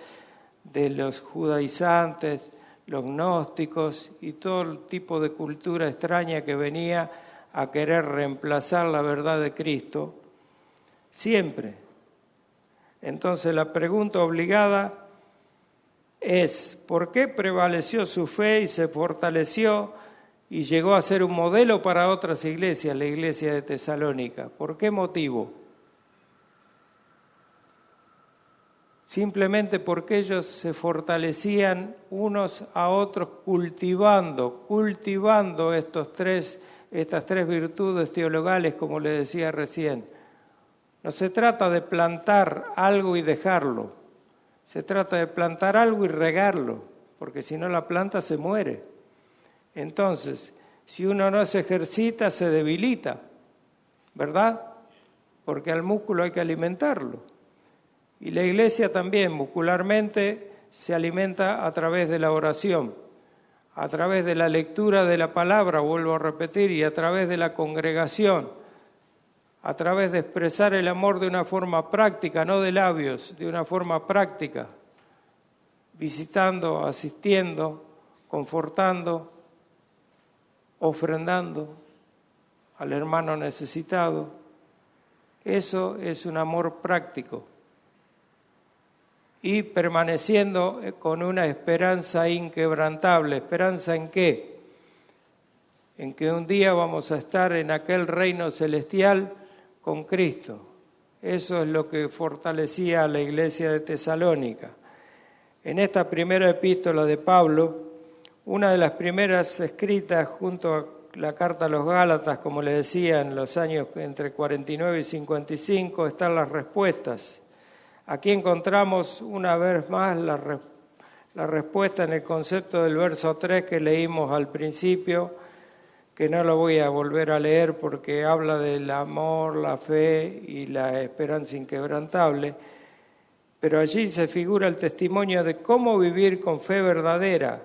de los judaizantes, los gnósticos y todo tipo de cultura extraña que venía a querer reemplazar la verdad de Cristo. Siempre. Entonces la pregunta obligada es, ¿por qué prevaleció su fe y se fortaleció y llegó a ser un modelo para otras iglesias, la iglesia de Tesalónica? ¿Por qué motivo? Simplemente porque ellos se fortalecían unos a otros cultivando estas tres virtudes teologales, como le decía recién. No se trata de plantar algo y dejarlo, se trata de plantar algo y regarlo, porque si no la planta se muere. Entonces, si uno no se ejercita, se debilita, ¿verdad? Porque al músculo hay que alimentarlo. Y la iglesia también, muscularmente, se alimenta a través de la oración, a través de la lectura de la palabra, vuelvo a repetir, y a través de la congregación, a través de expresar el amor de una forma práctica, no de labios, de una forma práctica, visitando, asistiendo, confortando, ofrendando al hermano necesitado. Eso es un amor práctico. Y permaneciendo con una esperanza inquebrantable. ¿Esperanza en qué? En que un día vamos a estar en aquel reino celestial con Cristo. Eso es lo que fortalecía a la iglesia de Tesalónica. En esta primera epístola de Pablo, una de las primeras escritas junto a la carta a los Gálatas, como le decía, en los años entre 49 y 55, están las respuestas. Aquí encontramos una vez más la respuesta en el concepto del verso 3 que leímos al principio, que no lo voy a volver a leer porque habla del amor, la fe y la esperanza inquebrantable, pero allí se figura el testimonio de cómo vivir con fe verdadera,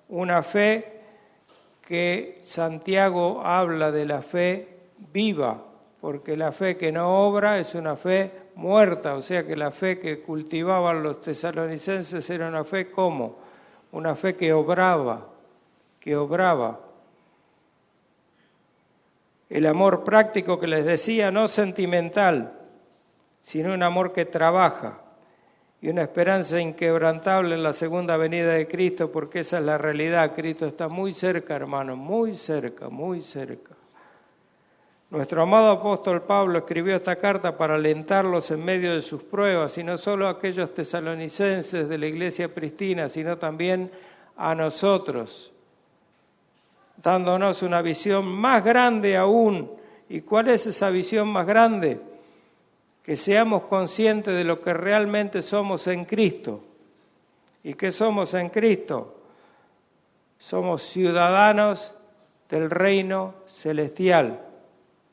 una fe que Santiago habla de la fe viva, porque la fe que no obra es una fe muerta, o sea que la fe que cultivaban los tesalonicenses era una fe ¿cómo? Una fe que obraba. El amor práctico que les decía, no sentimental, sino un amor que trabaja y una esperanza inquebrantable en la segunda venida de Cristo, porque esa es la realidad. Cristo está muy cerca, hermanos, muy cerca, muy cerca. Nuestro amado apóstol Pablo escribió esta carta para alentarlos en medio de sus pruebas, y no solo a aquellos tesalonicenses de la iglesia pristina, sino también a nosotros, dándonos una visión más grande aún. ¿Y cuál es esa visión más grande? Que seamos conscientes de lo que realmente somos en Cristo. ¿Y qué somos en Cristo? Somos ciudadanos del reino celestial.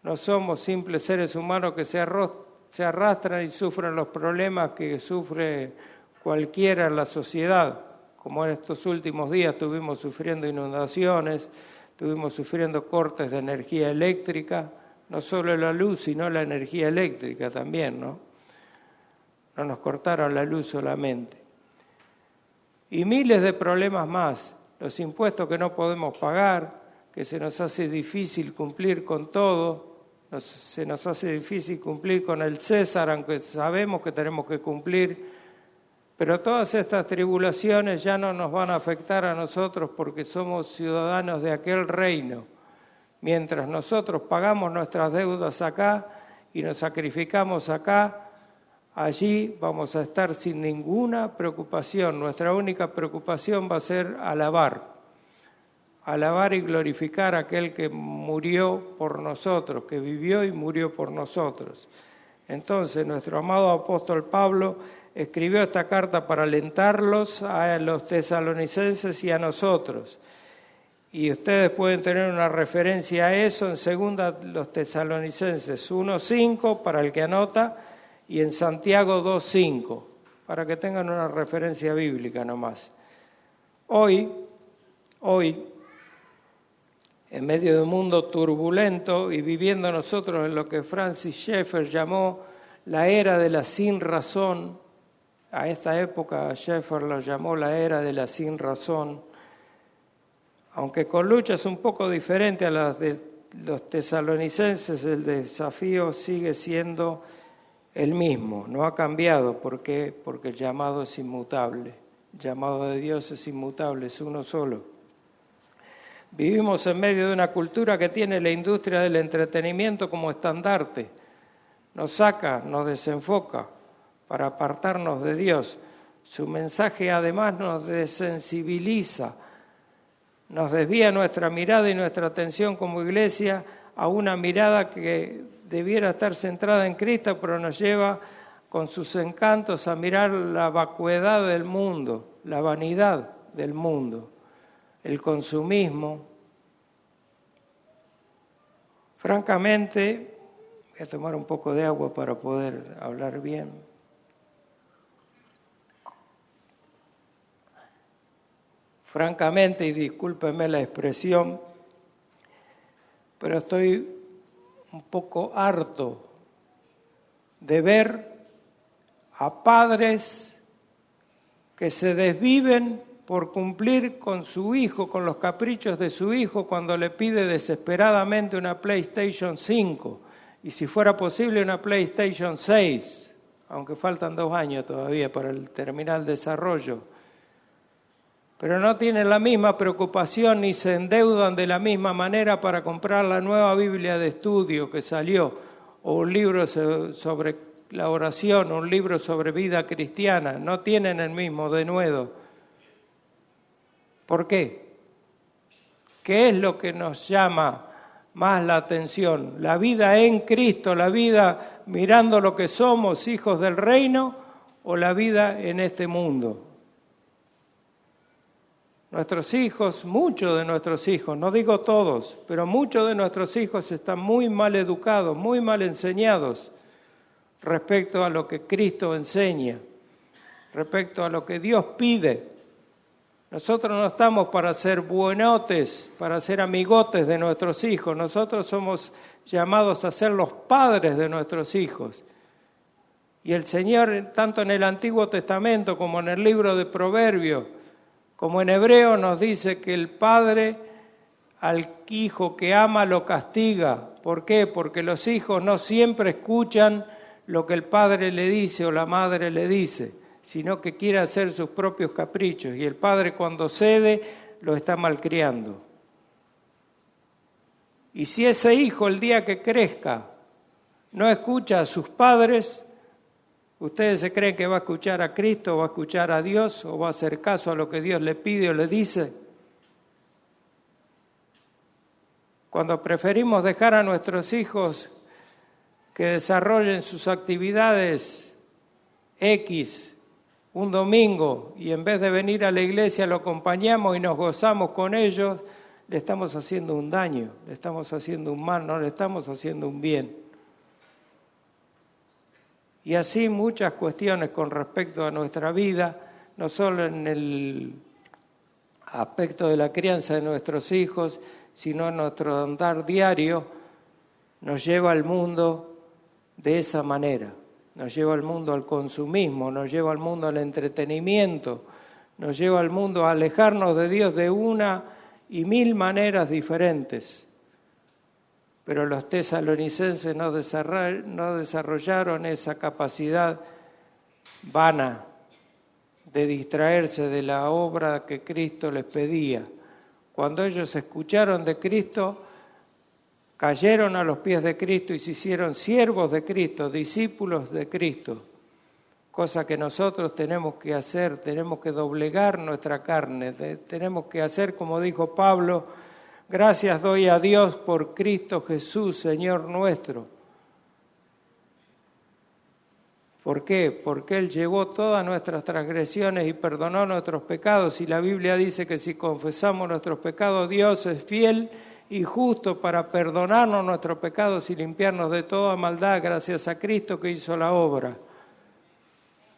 No somos simples seres humanos que se arrastran y sufren los problemas que sufre cualquiera en la sociedad. Como en estos últimos días estuvimos sufriendo inundaciones, estuvimos sufriendo cortes de energía eléctrica, no solo la luz, sino la energía eléctrica también, ¿no? No nos cortaron la luz solamente. Y miles de problemas más, los impuestos que no podemos pagar, que se nos hace difícil cumplir con todo, se nos hace difícil cumplir con el César, aunque sabemos que tenemos que cumplir, pero todas estas tribulaciones ya no nos van a afectar a nosotros porque somos ciudadanos de aquel reino. Mientras nosotros pagamos nuestras deudas acá y nos sacrificamos acá, allí vamos a estar sin ninguna preocupación. Nuestra única preocupación va a ser alabar y glorificar a aquel que murió por nosotros, que vivió y murió por nosotros. Entonces, nuestro amado apóstol Pablo escribió esta carta para alentarlos a los tesalonicenses y a nosotros. Y ustedes pueden tener una referencia a eso en segunda los Tesalonicenses 1:5 para el que anota y en Santiago 2:5 para que tengan una referencia bíblica nomás. Hoy, en medio de un mundo turbulento y viviendo nosotros en lo que Francis Schaeffer llamó la era de la sin razón, a esta época Schaeffer lo llamó la era de la sin razón, aunque con luchas un poco diferentes a las de los tesalonicenses, el desafío sigue siendo el mismo, no ha cambiado. ¿Por qué? Porque el llamado es inmutable, el llamado de Dios es inmutable, es uno solo. Vivimos en medio de una cultura que tiene la industria del entretenimiento como estandarte. Nos saca, nos desenfoca para apartarnos de Dios. Su mensaje además nos desensibiliza, nos desvía nuestra mirada y nuestra atención como iglesia a una mirada que debiera estar centrada en Cristo, pero nos lleva con sus encantos a mirar la vacuidad del mundo, la vanidad del mundo, el consumismo. Francamente, voy a tomar un poco de agua para poder hablar bien. francamente, y discúlpenme la expresión, pero estoy un poco harto de ver a padres que se desviven por cumplir con su hijo, con los caprichos de su hijo cuando le pide desesperadamente una PlayStation 5 y si fuera posible una PlayStation 6, aunque faltan 2 años todavía para terminar el desarrollo. Pero no tienen la misma preocupación ni se endeudan de la misma manera para comprar la nueva Biblia de estudio que salió, o un libro sobre la oración, un libro sobre vida cristiana. No tienen el mismo denuedo. ¿Por qué? ¿Qué es lo que nos llama más la atención? ¿La vida en Cristo, la vida mirando lo que somos, hijos del reino, o la vida en este mundo? Nuestros hijos, muchos de nuestros hijos, no digo todos, pero muchos de nuestros hijos están muy mal educados, muy mal enseñados respecto a lo que Cristo enseña, respecto a lo que Dios pide. Nosotros no estamos para ser buenotes, para ser amigotes de nuestros hijos. Nosotros somos llamados a ser los padres de nuestros hijos. Y el Señor, tanto en el Antiguo Testamento como en el libro de Proverbios, como en Hebreo, nos dice que el padre al hijo que ama lo castiga. ¿Por qué? Porque los hijos no siempre escuchan lo que el padre le dice o la madre le dice, sino que quiere hacer sus propios caprichos. Y el padre cuando cede, lo está malcriando. Y si ese hijo el día que crezca no escucha a sus padres, ¿ustedes se creen que va a escuchar a Cristo, o va a escuchar a Dios, o va a hacer caso a lo que Dios le pide o le dice? Cuando preferimos dejar a nuestros hijos que desarrollen sus actividades X un domingo y en vez de venir a la iglesia lo acompañamos y nos gozamos con ellos, le estamos haciendo un daño, le estamos haciendo un mal, no le estamos haciendo un bien. Y así muchas cuestiones con respecto a nuestra vida, no solo en el aspecto de la crianza de nuestros hijos, sino en nuestro andar diario, nos lleva al mundo de esa manera. Nos lleva al mundo al consumismo, nos lleva al mundo al entretenimiento, nos lleva al mundo a alejarnos de Dios de una y mil maneras diferentes. Pero los tesalonicenses no desarrollaron esa capacidad vana de distraerse de la obra que Cristo les pedía. Cuando ellos escucharon de Cristo, cayeron a los pies de Cristo y se hicieron siervos de Cristo, discípulos de Cristo. Cosa que nosotros tenemos que hacer, tenemos que doblegar nuestra carne, tenemos que hacer como dijo Pablo: gracias doy a Dios por Cristo Jesús, Señor nuestro. ¿Por qué? Porque Él llevó todas nuestras transgresiones y perdonó nuestros pecados. Y la Biblia dice que si confesamos nuestros pecados, Dios es fiel y justo para perdonarnos nuestros pecados y limpiarnos de toda maldad, gracias a Cristo que hizo la obra.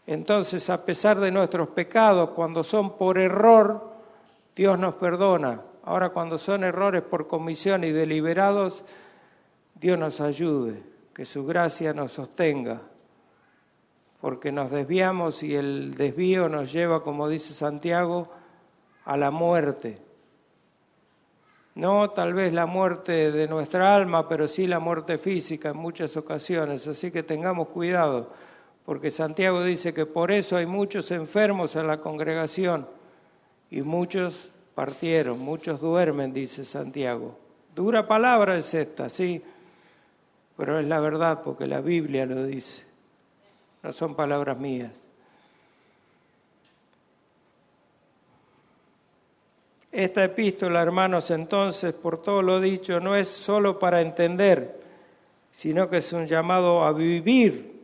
Entonces, a pesar de nuestros pecados, cuando son por error, Dios nos perdona. Ahora, cuando son errores por comisión y deliberados, Dios nos ayude, que su gracia nos sostenga, porque nos desviamos y el desvío nos lleva, como dice Santiago, a la muerte. No tal vez la muerte de nuestra alma, pero sí la muerte física en muchas ocasiones, así que tengamos cuidado, porque Santiago dice que por eso hay muchos enfermos en la congregación y muchos partieron, muchos duermen, dice Santiago. Dura palabra es esta, sí, pero es la verdad porque la Biblia lo dice, no son palabras mías. Esta epístola, hermanos, entonces, por todo lo dicho, no es solo para entender, sino que es un llamado a vivir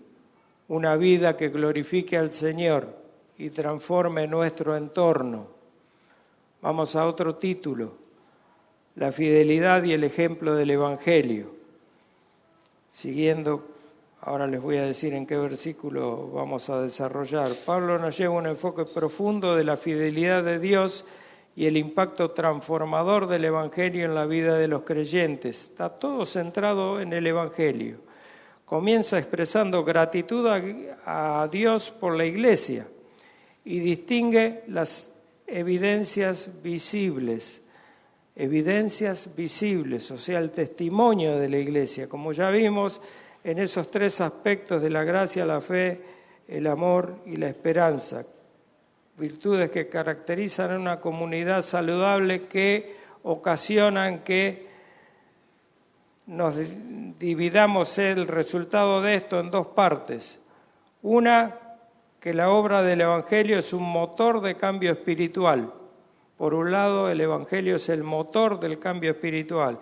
una vida que glorifique al Señor y transforme nuestro entorno. Vamos a otro título: la fidelidad y el ejemplo del Evangelio. Siguiendo, ahora les voy a decir en qué versículo vamos a desarrollar. Pablo nos lleva un enfoque profundo de la fidelidad de Dios y el impacto transformador del Evangelio en la vida de los creyentes. Está todo centrado en el Evangelio. Comienza expresando gratitud a Dios por la Iglesia y distingue las evidencias visibles, o sea, el testimonio de la Iglesia, como ya vimos en esos tres aspectos de la gracia, la fe, el amor y la esperanza, virtudes que caracterizan a una comunidad saludable que ocasionan que nos dividamos el resultado de esto en dos partes. Una, que la obra del Evangelio es un motor de cambio espiritual. Por un lado, el Evangelio es el motor del cambio espiritual.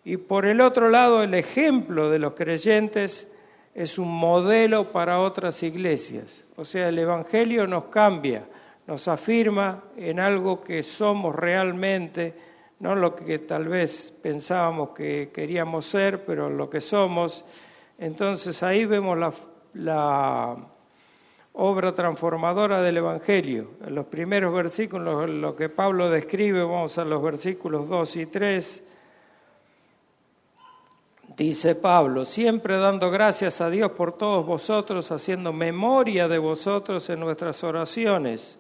Y por el otro lado, el ejemplo de los creyentes es un modelo para otras iglesias. O sea, el Evangelio nos cambia, nos afirma en algo que somos realmente, no lo que tal vez pensábamos que queríamos ser, pero lo que somos. Entonces ahí vemos la obra transformadora del Evangelio. En los primeros versículos, lo que Pablo describe, vamos a los versículos 2 y 3, dice Pablo: siempre dando gracias a Dios por todos vosotros, haciendo memoria de vosotros en nuestras oraciones,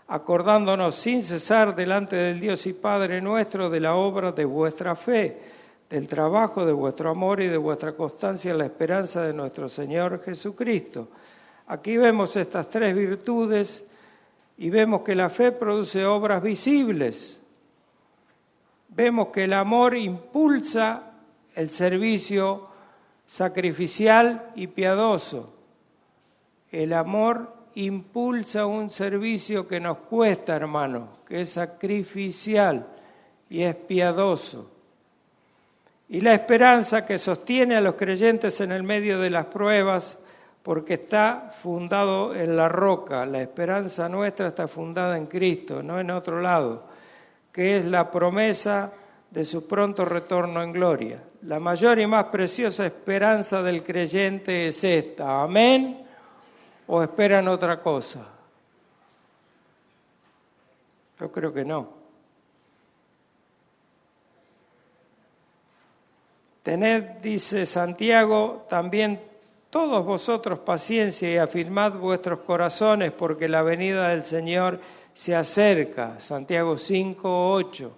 acordándonos sin cesar delante del Dios y Padre nuestro de la obra de vuestra fe, del trabajo de vuestro amor y de vuestra constancia en la esperanza de nuestro Señor Jesucristo. Aquí vemos estas tres virtudes y vemos que la fe produce obras visibles. Vemos que el amor impulsa el servicio sacrificial y piadoso. El amor impulsa un servicio que nos cuesta, hermano, que es sacrificial y es piadoso. Y la esperanza que sostiene a los creyentes en el medio de las pruebas, porque está fundado en la roca. La esperanza nuestra está fundada en Cristo, no en otro lado, que es la promesa de su pronto retorno en gloria. La mayor y más preciosa esperanza del creyente es esta. ¿Amén? ¿O esperan otra cosa? Yo creo que no. Tened, dice Santiago, también todos vosotros paciencia y afirmad vuestros corazones, porque la venida del Señor se acerca. Santiago 5:8.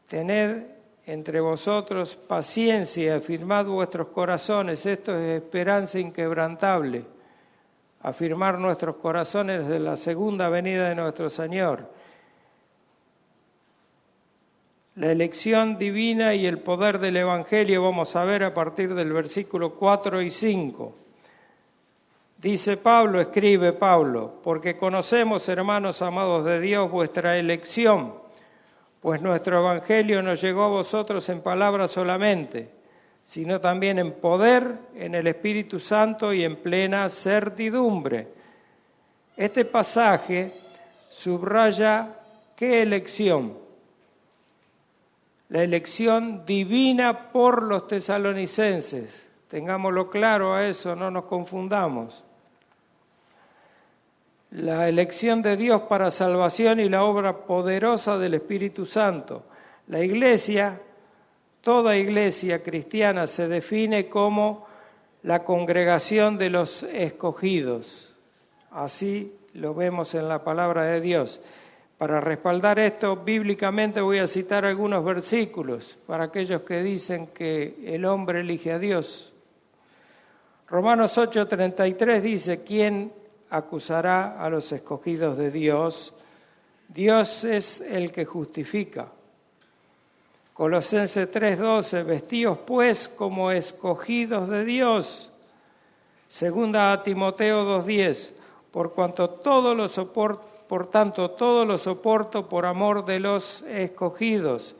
Tened entre vosotros paciencia y afirmad vuestros corazones. Esto es esperanza inquebrantable. Afirmar nuestros corazones de la segunda venida de nuestro Señor. La elección divina y el poder del Evangelio vamos a ver a partir del versículo 4 y 5. Dice Pablo, escribe Pablo: porque conocemos, hermanos amados de Dios, vuestra elección, pues nuestro Evangelio no llegó a vosotros en palabras solamente, sino también en poder, en el Espíritu Santo y en plena certidumbre. Este pasaje subraya ¿qué elección? La elección divina por los tesalonicenses. Tengámoslo claro a eso, no nos confundamos. La elección de Dios para salvación y la obra poderosa del Espíritu Santo. La iglesia, toda iglesia cristiana, se define como la congregación de los escogidos. Así lo vemos en la palabra de Dios. Para respaldar esto, bíblicamente voy a citar algunos versículos para aquellos que dicen que el hombre elige a Dios. Romanos 8:33 dice: ¿quién acusará a los escogidos de Dios? Dios es el que justifica. Colosenses 3:12: vestíos pues como escogidos de Dios. Segunda a Timoteo 2:10: por tanto, todo lo soporto por amor de los escogidos,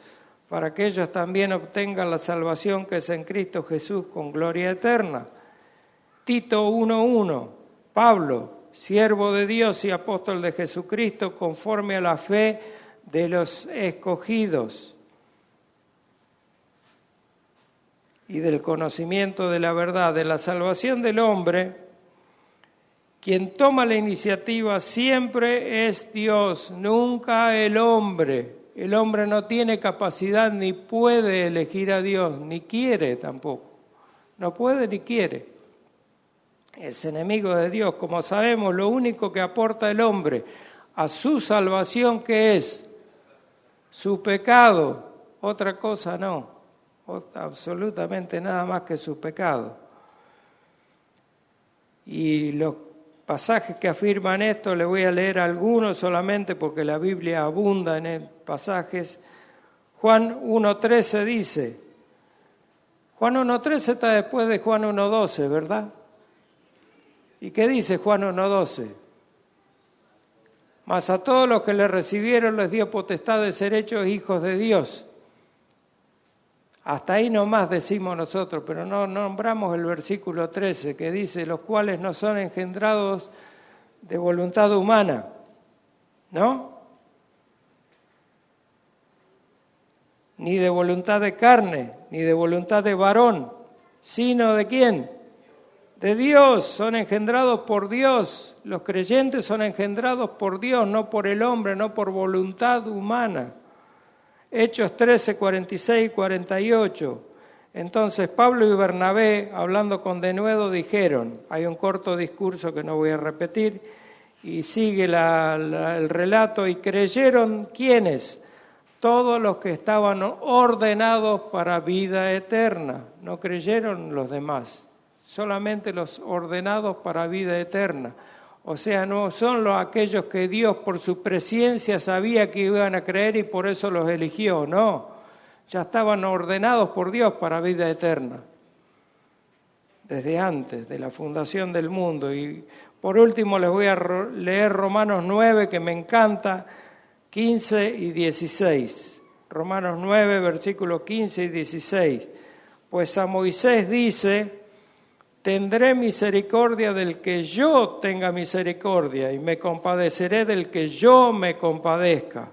para que ellos también obtengan la salvación que es en Cristo Jesús con gloria eterna. Tito 1:1: Pablo, siervo de Dios y apóstol de Jesucristo, conforme a la fe de los escogidos y del conocimiento de la verdad, de la salvación del hombre. Quien toma la iniciativa siempre es Dios, nunca el hombre. El hombre no tiene capacidad ni puede elegir a Dios, ni quiere tampoco. No puede ni quiere. Es enemigo de Dios. Como sabemos, lo único que aporta el hombre a su salvación, ¿qué es? Su pecado. Otra cosa no. Absolutamente nada más que su pecado. Y los pasajes que afirman esto, le voy a leer algunos solamente porque la Biblia abunda en pasajes. Juan 1.13 dice, Juan 1.13 está después de Juan 1.12, ¿verdad? ¿Y qué dice Juan 1.12? Mas a todos los que le recibieron les dio potestad de ser hechos hijos de Dios. Hasta ahí nomás decimos nosotros, pero no nombramos el versículo 13 que dice, los cuales no son engendrados de voluntad humana, ¿no? Ni de voluntad de carne, ni de voluntad de varón, sino ¿de quién? De Dios, son engendrados por Dios. Los creyentes son engendrados por Dios, no por el hombre, no por voluntad humana. Hechos 13, 46 y 48. Entonces Pablo y Bernabé, hablando con denuedo, dijeron, hay un corto discurso que no voy a repetir, y sigue el relato, y creyeron, ¿quiénes? Todos los que estaban ordenados para vida eterna. No creyeron los demás, solamente los ordenados para vida eterna. O sea, no son aquellos que Dios por su presciencia sabía que iban a creer y por eso los eligió, no. Ya estaban ordenados por Dios para vida eterna, desde antes de la fundación del mundo. Y por último les voy a leer Romanos 9, que me encanta, 15 y 16. Romanos 9, versículos 15 y 16. Pues a Moisés dice, tendré misericordia del que yo tenga misericordia y me compadeceré del que yo me compadezca.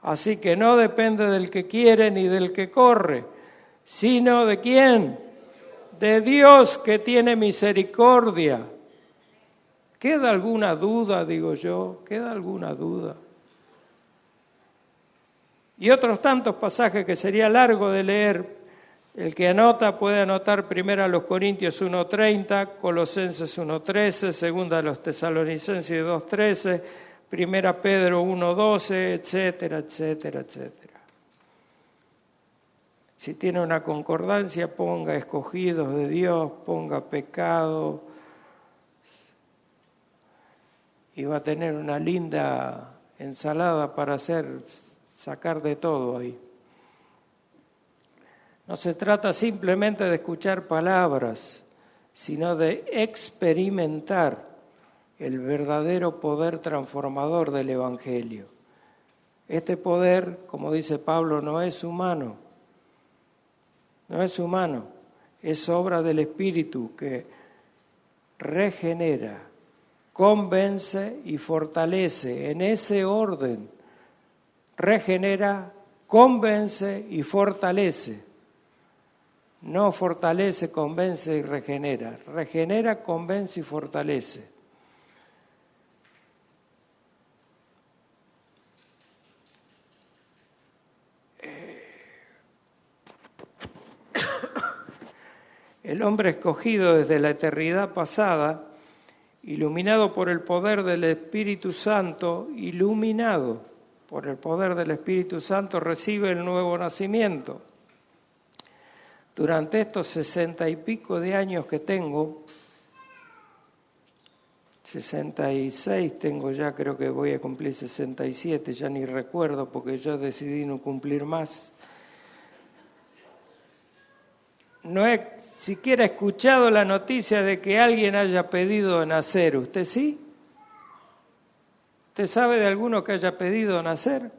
Así que no depende del que quiere ni del que corre, sino ¿de quién? De Dios que tiene misericordia. ¿Queda alguna duda, digo yo? ¿Queda alguna duda? Y otros tantos pasajes que sería largo de leer. El que anota puede anotar 1 Corintios 1.30, Colosenses 1.13, 2 los Tesalonicenses 2.13, 1 Pedro 1.12, etcétera, etcétera, etcétera. Si tiene una concordancia, ponga escogidos de Dios, ponga pecado, y va a tener una linda ensalada para sacar de todo ahí. No se trata simplemente de escuchar palabras, sino de experimentar el verdadero poder transformador del Evangelio. Este poder, como dice Pablo, no es humano, es obra del Espíritu que regenera, convence y fortalece. En ese orden, regenera, convence y fortalece. No fortalece, convence y regenera. Regenera, convence y fortalece. El hombre escogido desde la eternidad pasada, iluminado por el poder del Espíritu Santo, recibe el nuevo nacimiento. Durante estos 60 y pico de años que tengo, 66 tengo ya, creo que voy a cumplir 67, ya ni recuerdo porque yo decidí no cumplir más. No he siquiera escuchado la noticia de que alguien haya pedido nacer. ¿Usted sí? ¿Usted sabe de alguno que haya pedido nacer?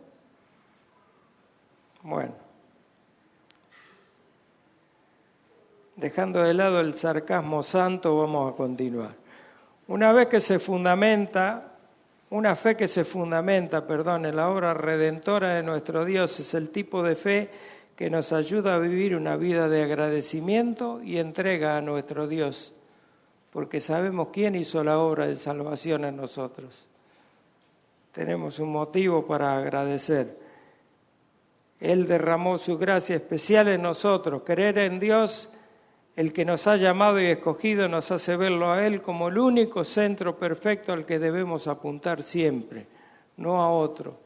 Bueno. Dejando de lado el sarcasmo santo, vamos a continuar. Una fe que se fundamenta en la obra redentora de nuestro Dios es el tipo de fe que nos ayuda a vivir una vida de agradecimiento y entrega a nuestro Dios. porque sabemos quién hizo la obra de salvación en nosotros. Tenemos un motivo para agradecer. Él derramó su gracia especial en nosotros. Creer en Dios, el que nos ha llamado y escogido, nos hace verlo a Él como el único centro perfecto al que debemos apuntar siempre, no a otro.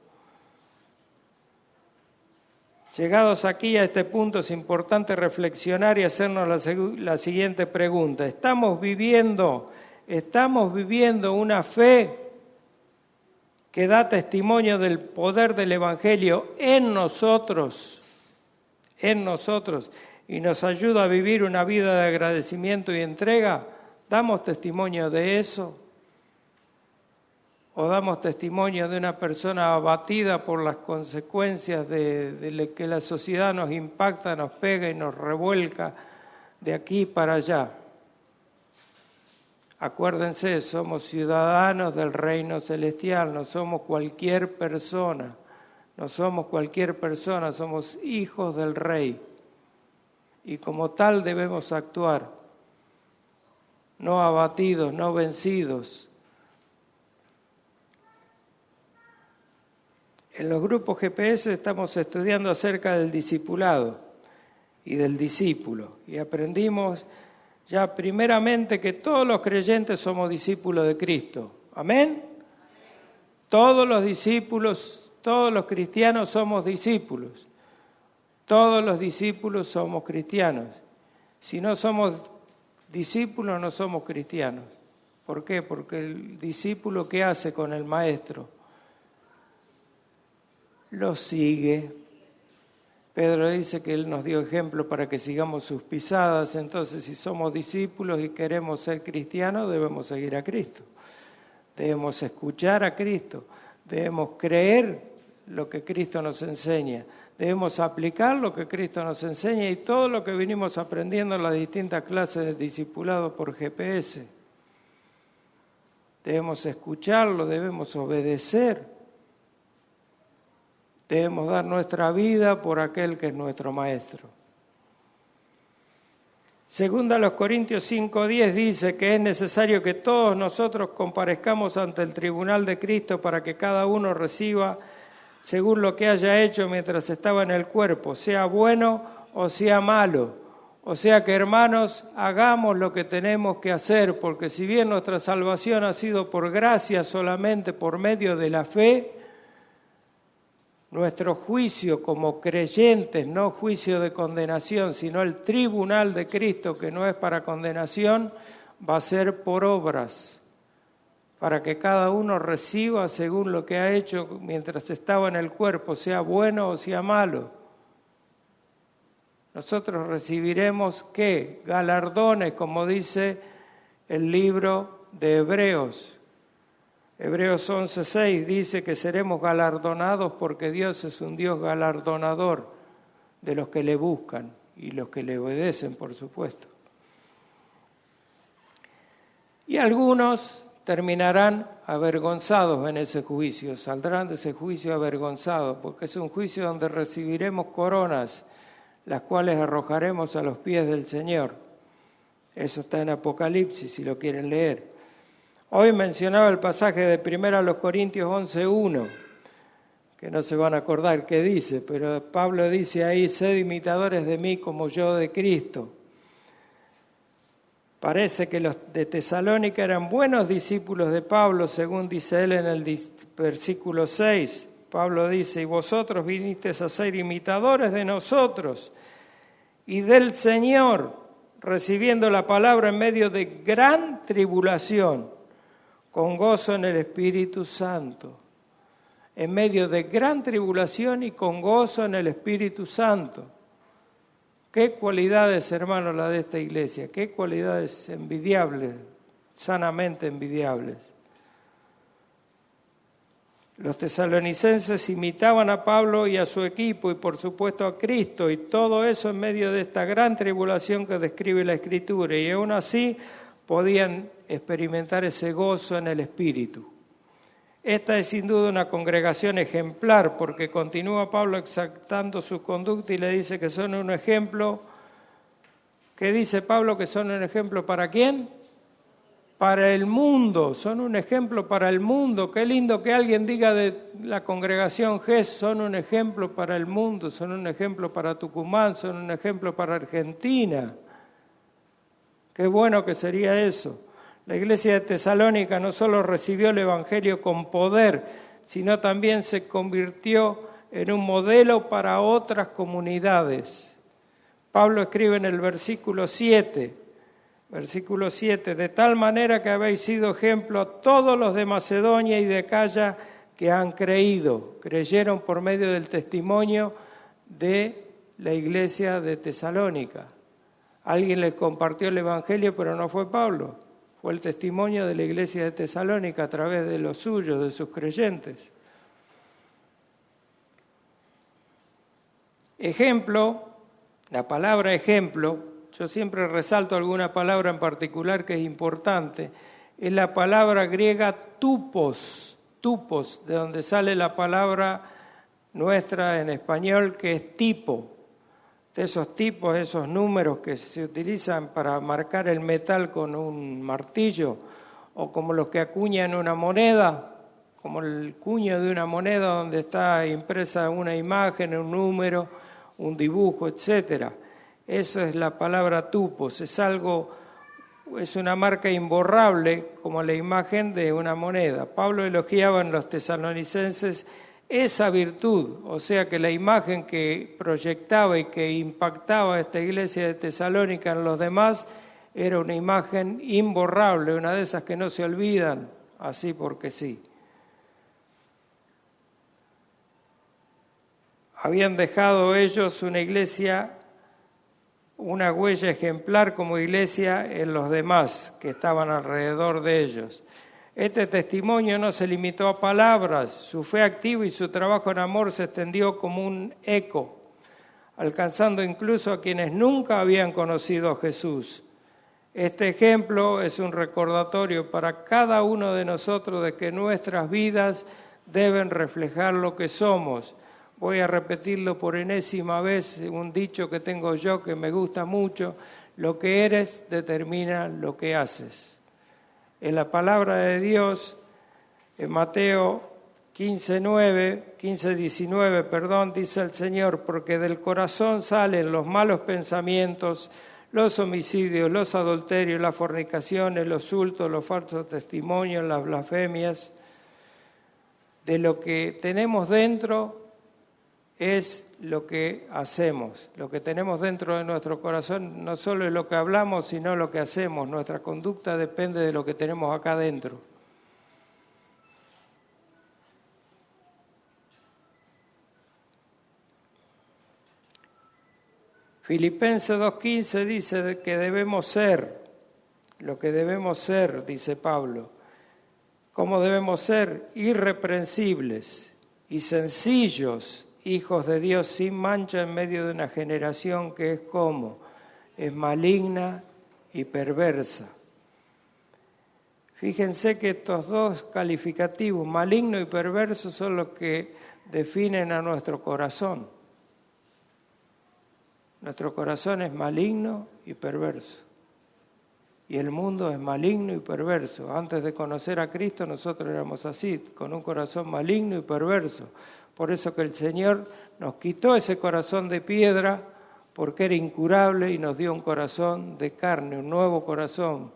Llegados aquí a este punto, es importante reflexionar y hacernos la siguiente pregunta. ¿Estamos viviendo una fe que da testimonio del poder del Evangelio en nosotros, y nos ayuda a vivir una vida de agradecimiento y entrega? ¿Damos testimonio de eso? ¿O damos testimonio de una persona abatida por las consecuencias de que la sociedad nos impacta, nos pega y nos revuelca de aquí para allá? Acuérdense, somos ciudadanos del reino celestial, no somos cualquier persona, somos hijos del Rey. Y como tal debemos actuar, no abatidos, no vencidos. En los grupos GPS estamos estudiando acerca del discipulado y del discípulo. Y aprendimos ya primeramente que todos los creyentes somos discípulos de Cristo. ¿Amén? Todos los discípulos, todos los cristianos somos discípulos. Todos los discípulos somos cristianos. Si no somos discípulos, no somos cristianos. ¿Por qué? Porque el discípulo, ¿qué hace con el maestro? Lo sigue. Pedro dice que Él nos dio ejemplo para que sigamos sus pisadas. Entonces, si somos discípulos y queremos ser cristianos, debemos seguir a Cristo. Debemos escuchar a Cristo. Debemos creer lo que Cristo nos enseña. Debemos aplicar lo que Cristo nos enseña y todo lo que venimos aprendiendo en las distintas clases de discipulado por GPS. Debemos escucharlo, debemos obedecer. Debemos dar nuestra vida por aquel que es nuestro Maestro. Segunda a los Corintios 5:10 dice que es necesario que todos nosotros comparezcamos ante el tribunal de Cristo para que cada uno reciba según lo que haya hecho mientras estaba en el cuerpo, sea bueno o sea malo. O sea que, hermanos, hagamos lo que tenemos que hacer, porque si bien nuestra salvación ha sido por gracia solamente por medio de la fe, nuestro juicio como creyentes, no juicio de condenación, sino el tribunal de Cristo, que no es para condenación, va a ser por obras, para que cada uno reciba según lo que ha hecho mientras estaba en el cuerpo, sea bueno o sea malo. Nosotros recibiremos, ¿qué? Galardones, como dice el libro de Hebreos. Hebreos 11:6 dice que seremos galardonados porque Dios es un Dios galardonador de los que le buscan y los que le obedecen, por supuesto. Y algunos terminarán avergonzados en ese juicio, saldrán de ese juicio avergonzados, porque es un juicio donde recibiremos coronas, las cuales arrojaremos a los pies del Señor. Eso está en Apocalipsis, si lo quieren leer. Hoy mencionaba el pasaje de 1 Corintios 11:1, que no se van a acordar qué dice, pero Pablo dice ahí, sed imitadores de mí como yo de Cristo. Parece que los de Tesalónica eran buenos discípulos de Pablo, según dice él en el versículo 6. Pablo dice, y vosotros vinisteis a ser imitadores de nosotros y del Señor, recibiendo la palabra en medio de gran tribulación, con gozo en el Espíritu Santo. En medio de gran tribulación y con gozo en el Espíritu Santo. Qué cualidades, hermanos, la de esta iglesia, qué cualidades envidiables, sanamente envidiables. Los tesalonicenses imitaban a Pablo y a su equipo y por supuesto a Cristo, y todo eso en medio de esta gran tribulación que describe la Escritura, y aún así podían experimentar ese gozo en el Espíritu. Esta es sin duda una congregación ejemplar, porque continúa Pablo exaltando su conducta y le dice que son un ejemplo. ¿Qué dice Pablo? Que son un ejemplo ¿para quién? para el mundo, son un ejemplo para el mundo. Qué lindo que alguien diga de la congregación GES, son un ejemplo para el mundo, son un ejemplo para Tucumán, son un ejemplo para Argentina. Qué bueno que sería eso. La iglesia de Tesalónica no solo recibió el Evangelio con poder, sino también se convirtió en un modelo para otras comunidades. Pablo escribe en el versículo 7, de tal manera que habéis sido ejemplo a todos los de Macedonia y de Acaya que han creyeron por medio del testimonio de la iglesia de Tesalónica. Alguien les compartió el Evangelio, pero no fue Pablo, fue el testimonio de la iglesia de Tesalónica a través de los suyos, de sus creyentes. Ejemplo, la palabra ejemplo, yo siempre resalto alguna palabra en particular que es importante, es la palabra griega tupos, de donde sale la palabra nuestra en español que es tipo. De esos tipos, esos números que se utilizan para marcar el metal con un martillo, o como los que acuñan una moneda, como el cuño de una moneda donde está impresa una imagen, un número, un dibujo, etcétera. Eso es la palabra tupos, es una marca imborrable como la imagen de una moneda. Pablo elogiaba en los tesalonicenses esa virtud, o sea que la imagen que proyectaba y que impactaba a esta iglesia de Tesalónica en los demás era una imagen imborrable, una de esas que no se olvidan, así porque sí. Habían dejado ellos una iglesia, una huella ejemplar como iglesia en los demás que estaban alrededor de ellos. Este testimonio no se limitó a palabras, su fe activa y su trabajo en amor se extendió como un eco, alcanzando incluso a quienes nunca habían conocido a Jesús. Este ejemplo es un recordatorio para cada uno de nosotros de que nuestras vidas deben reflejar lo que somos. Voy a repetirlo por enésima vez, un dicho que tengo yo que me gusta mucho: lo que eres determina lo que haces. En la palabra de Dios, en Mateo 15:19, dice el Señor, porque del corazón salen los malos pensamientos, los homicidios, los adulterios, las fornicaciones, los hurtos, los falsos testimonios, las blasfemias. De lo que tenemos dentro es lo que hacemos. Lo que tenemos dentro de nuestro corazón no solo es lo que hablamos, sino lo que hacemos. Nuestra conducta depende de lo que tenemos acá dentro. Filipenses 2:15 dice que debemos ser, lo que debemos ser, dice Pablo. ¿Cómo debemos ser? Irreprensibles y sencillos, hijos de Dios sin mancha en medio de una generación que es maligna y perversa. Fíjense que estos dos calificativos, maligno y perverso, son los que definen a nuestro corazón. Nuestro corazón es maligno y perverso. Y el mundo es maligno y perverso. Antes de conocer a Cristo nosotros éramos así, con un corazón maligno y perverso. Por eso que el Señor nos quitó ese corazón de piedra porque era incurable y nos dio un corazón de carne, un nuevo corazón,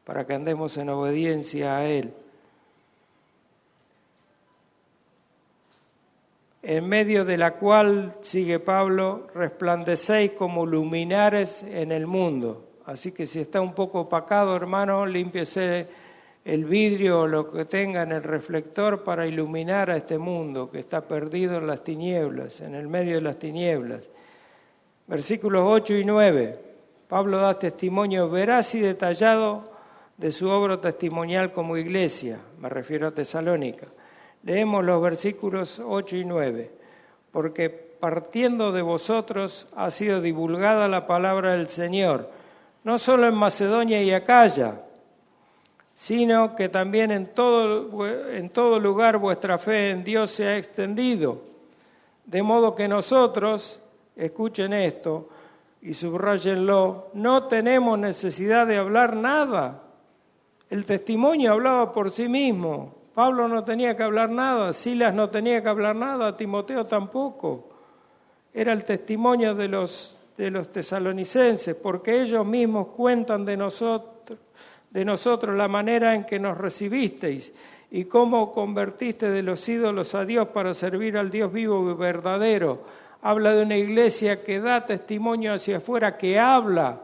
para que andemos en obediencia a Él. En medio de la cual, sigue Pablo, resplandecéis como luminares en el mundo. Así que si está un poco opacado, hermano, límpiese el vidrio o lo que tenga en el reflector para iluminar a este mundo que está perdido en las tinieblas, en el medio de las tinieblas. Versículos 8 y 9. Pablo da testimonio veraz y detallado de su obra testimonial como iglesia, me refiero a Tesalónica. Leemos los versículos 8 y 9. Porque partiendo de vosotros ha sido divulgada la palabra del Señor, no solo en Macedonia y Acaya, sino que también en todo lugar vuestra fe en Dios se ha extendido. De modo que nosotros, escuchen esto y subráyenlo, no tenemos necesidad de hablar nada, El testimonio hablaba por sí mismo. Pablo no tenía que hablar nada, Silas no tenía que hablar nada, Timoteo tampoco. Era el testimonio de los tesalonicenses, porque ellos mismos cuentan de nosotros la manera en que nos recibisteis y cómo convertiste de los ídolos a Dios para servir al Dios vivo y verdadero. Habla de una iglesia que da testimonio hacia afuera, que habla.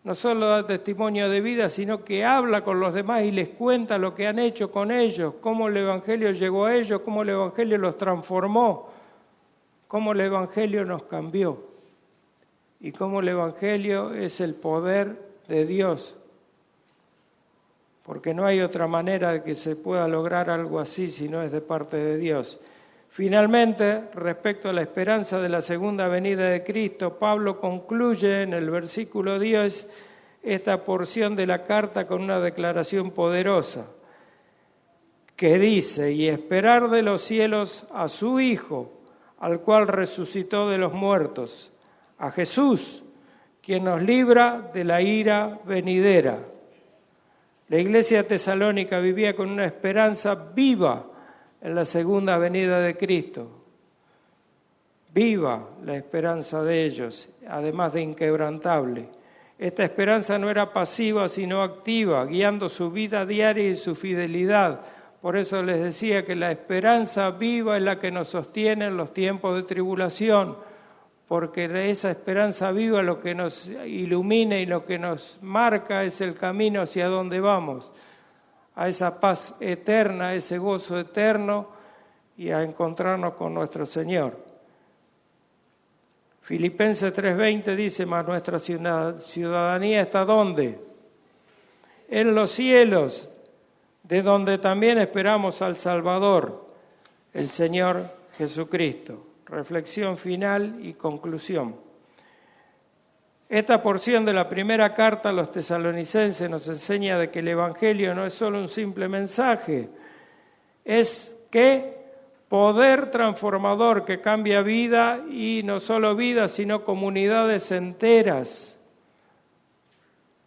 No solo da testimonio de vida, sino que habla con los demás y les cuenta lo que han hecho con ellos, cómo el Evangelio llegó a ellos, cómo el Evangelio los transformó, cómo el Evangelio nos cambió y cómo el Evangelio es el poder de Dios. Porque no hay otra manera de que se pueda lograr algo así si no es de parte de Dios. Finalmente, respecto a la esperanza de la segunda venida de Cristo, Pablo concluye en el versículo 10 esta porción de la carta con una declaración poderosa que dice: y esperar de los cielos a su Hijo, al cual resucitó de los muertos, a Jesús, quien nos libra de la ira venidera. La iglesia tesalónica vivía con una esperanza viva en la segunda venida de Cristo. Viva la esperanza de ellos, además de inquebrantable. Esta esperanza no era pasiva, sino activa, guiando su vida diaria y su fidelidad. Por eso les decía que la esperanza viva es la que nos sostiene en los tiempos de tribulación, porque esa esperanza viva lo que nos ilumina y lo que nos marca es el camino hacia donde vamos, a esa paz eterna, a ese gozo eterno y a encontrarnos con nuestro Señor. Filipenses 3:20 dice: mas nuestra ciudadanía está ¿dónde? En los cielos, de donde también esperamos al Salvador, el Señor Jesucristo. Reflexión final y conclusión. Esta porción de la primera carta a los tesalonicenses nos enseña de que el Evangelio no es solo un simple mensaje, es que poder transformador que cambia vida, y no solo vida, sino comunidades enteras,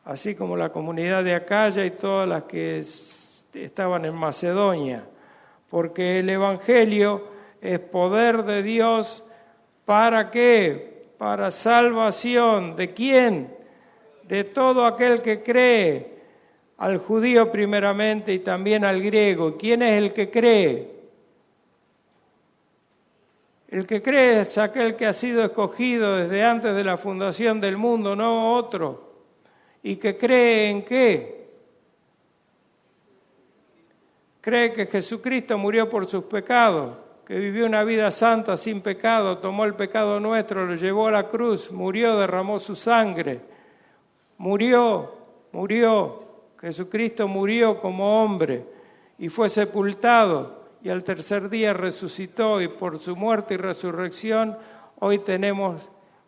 así como la comunidad de Acaya y todas las que estaban en Macedonia, porque el Evangelio es poder de Dios. ¿Para qué? Para salvación. ¿De quién? De todo aquel que cree, al judío primeramente y también al griego. ¿Quién es el que cree? El que cree es aquel que ha sido escogido desde antes de la fundación del mundo, no otro. ¿Y que cree en qué? Cree que Jesucristo murió por sus pecados, que vivió una vida santa, sin pecado, tomó el pecado nuestro, lo llevó a la cruz, murió, derramó su sangre, murió, Jesucristo murió como hombre y fue sepultado y al tercer día resucitó, y por su muerte y resurrección hoy tenemos,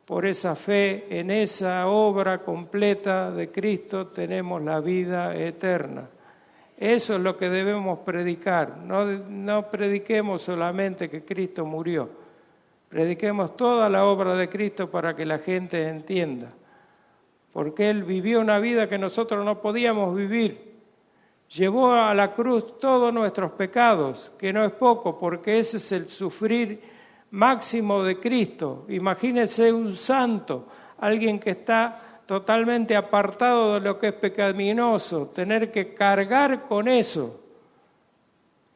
por esa fe en esa obra completa de Cristo, tenemos la vida eterna. Eso es lo que debemos predicar. No prediquemos solamente que Cristo murió. Prediquemos toda la obra de Cristo para que la gente entienda. Porque Él vivió una vida que nosotros no podíamos vivir. Llevó a la cruz todos nuestros pecados, que no es poco, porque ese es el sufrir máximo de Cristo. Imagínese un santo, alguien que está totalmente apartado de lo que es pecaminoso, tener que cargar con eso.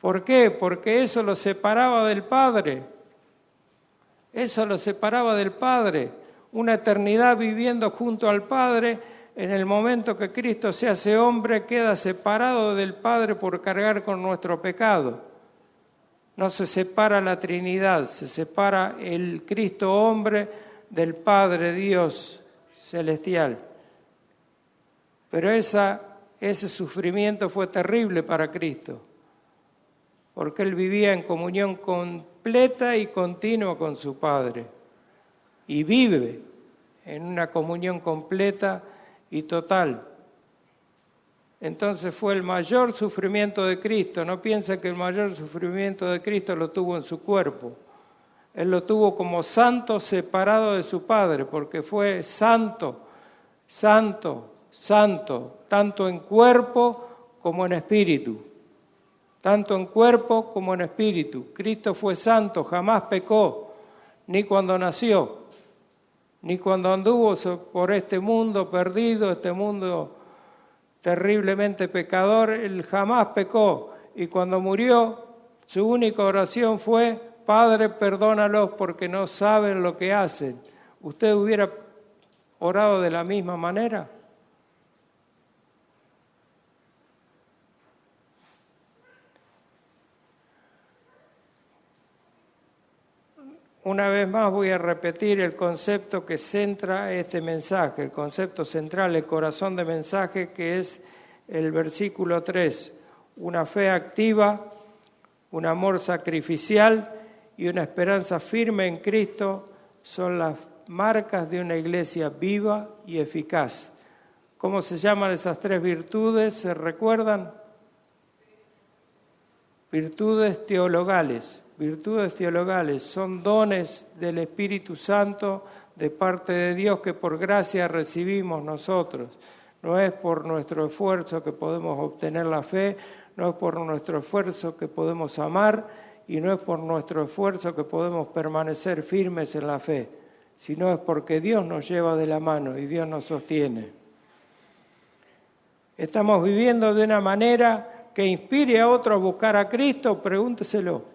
¿Por qué? Porque eso lo separaba del Padre. Eso lo separaba del Padre. Una eternidad viviendo junto al Padre, en el momento que Cristo se hace hombre, queda separado del Padre por cargar con nuestro pecado. No se separa la Trinidad, se separa el Cristo hombre del Padre Dios celestial. Pero ese sufrimiento fue terrible para Cristo, porque Él vivía en comunión completa y continua con su Padre, y vive en una comunión completa y total. Entonces fue el mayor sufrimiento de Cristo. No piensa que el mayor sufrimiento de Cristo lo tuvo en su cuerpo. Él lo tuvo como santo separado de su Padre, porque fue santo, santo, santo, tanto en cuerpo como en espíritu, tanto en cuerpo como en espíritu. Cristo fue santo, jamás pecó, ni cuando nació, ni cuando anduvo por este mundo perdido, este mundo terriblemente pecador. Él jamás pecó, y cuando murió, su única oración fue: Padre, perdónalos porque no saben lo que hacen. ¿Usted hubiera orado de la misma manera? Una vez más voy a repetir el concepto que centra este mensaje, el concepto central, el corazón de mensaje, que es el versículo 3. Una fe activa, un amor sacrificial y una esperanza firme en Cristo son las marcas de una iglesia viva y eficaz. ¿Cómo se llaman esas tres virtudes? ¿Se recuerdan? Virtudes teologales. Virtudes teologales son dones del Espíritu Santo de parte de Dios que por gracia recibimos nosotros. No es por nuestro esfuerzo que podemos obtener la fe, no es por nuestro esfuerzo que podemos amar y no es por nuestro esfuerzo que podemos permanecer firmes en la fe, sino es porque Dios nos lleva de la mano y Dios nos sostiene. ¿Estamos viviendo de una manera que inspire a otros a buscar a Cristo? Pregúnteselo.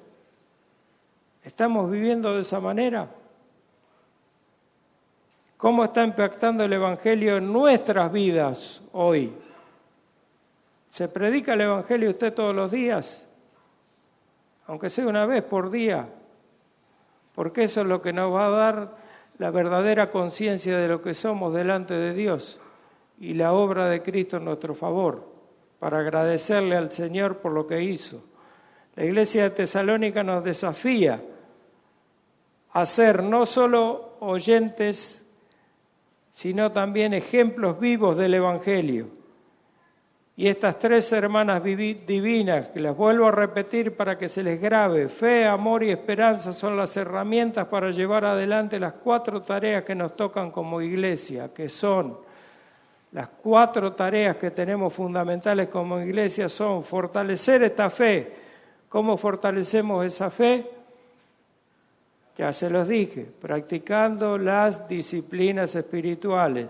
¿Estamos viviendo de esa manera? ¿Cómo está impactando el Evangelio en nuestras vidas hoy? ¿Se predica el Evangelio usted todos los días? Aunque sea una vez por día. Porque eso es lo que nos va a dar la verdadera conciencia de lo que somos delante de Dios y la obra de Cristo en nuestro favor, para agradecerle al Señor por lo que hizo. La iglesia de Tesalónica nos desafía a ser no solo oyentes, sino también ejemplos vivos del Evangelio. Y estas tres hermanas divinas, que las vuelvo a repetir para que se les grabe: fe, amor y esperanza, son las herramientas para llevar adelante las 4 tareas que nos tocan como iglesia, que son las 4 tareas que tenemos fundamentales como iglesia. Son fortalecer esta fe. ¿Cómo fortalecemos esa fe? Ya se los dije, practicando las disciplinas espirituales,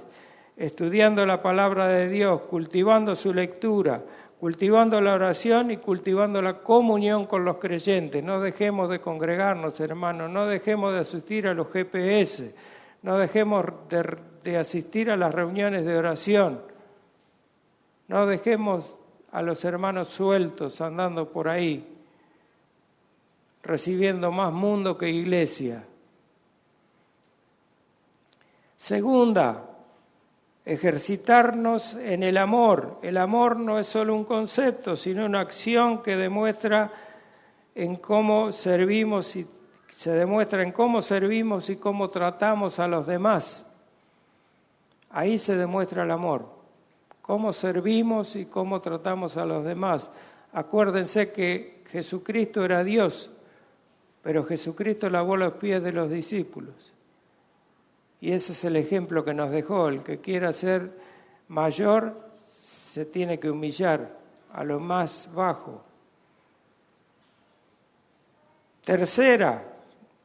estudiando la palabra de Dios, cultivando su lectura, cultivando la oración y cultivando la comunión con los creyentes. No dejemos de congregarnos, hermanos, no dejemos de asistir a los GPS, no dejemos de asistir a las reuniones de oración, no dejemos a los hermanos sueltos andando por ahí, recibiendo más mundo que iglesia. Segunda, ejercitarnos en el amor. El amor no es solo un concepto, sino una acción que demuestra en cómo servimos y se demuestra en cómo servimos y cómo tratamos a los demás. Ahí se demuestra el amor, cómo servimos y cómo tratamos a los demás. Acuérdense que Jesucristo era Dios, pero Jesucristo lavó los pies de los discípulos. Y ese es el ejemplo que nos dejó. El que quiera ser mayor se tiene que humillar a lo más bajo. Tercera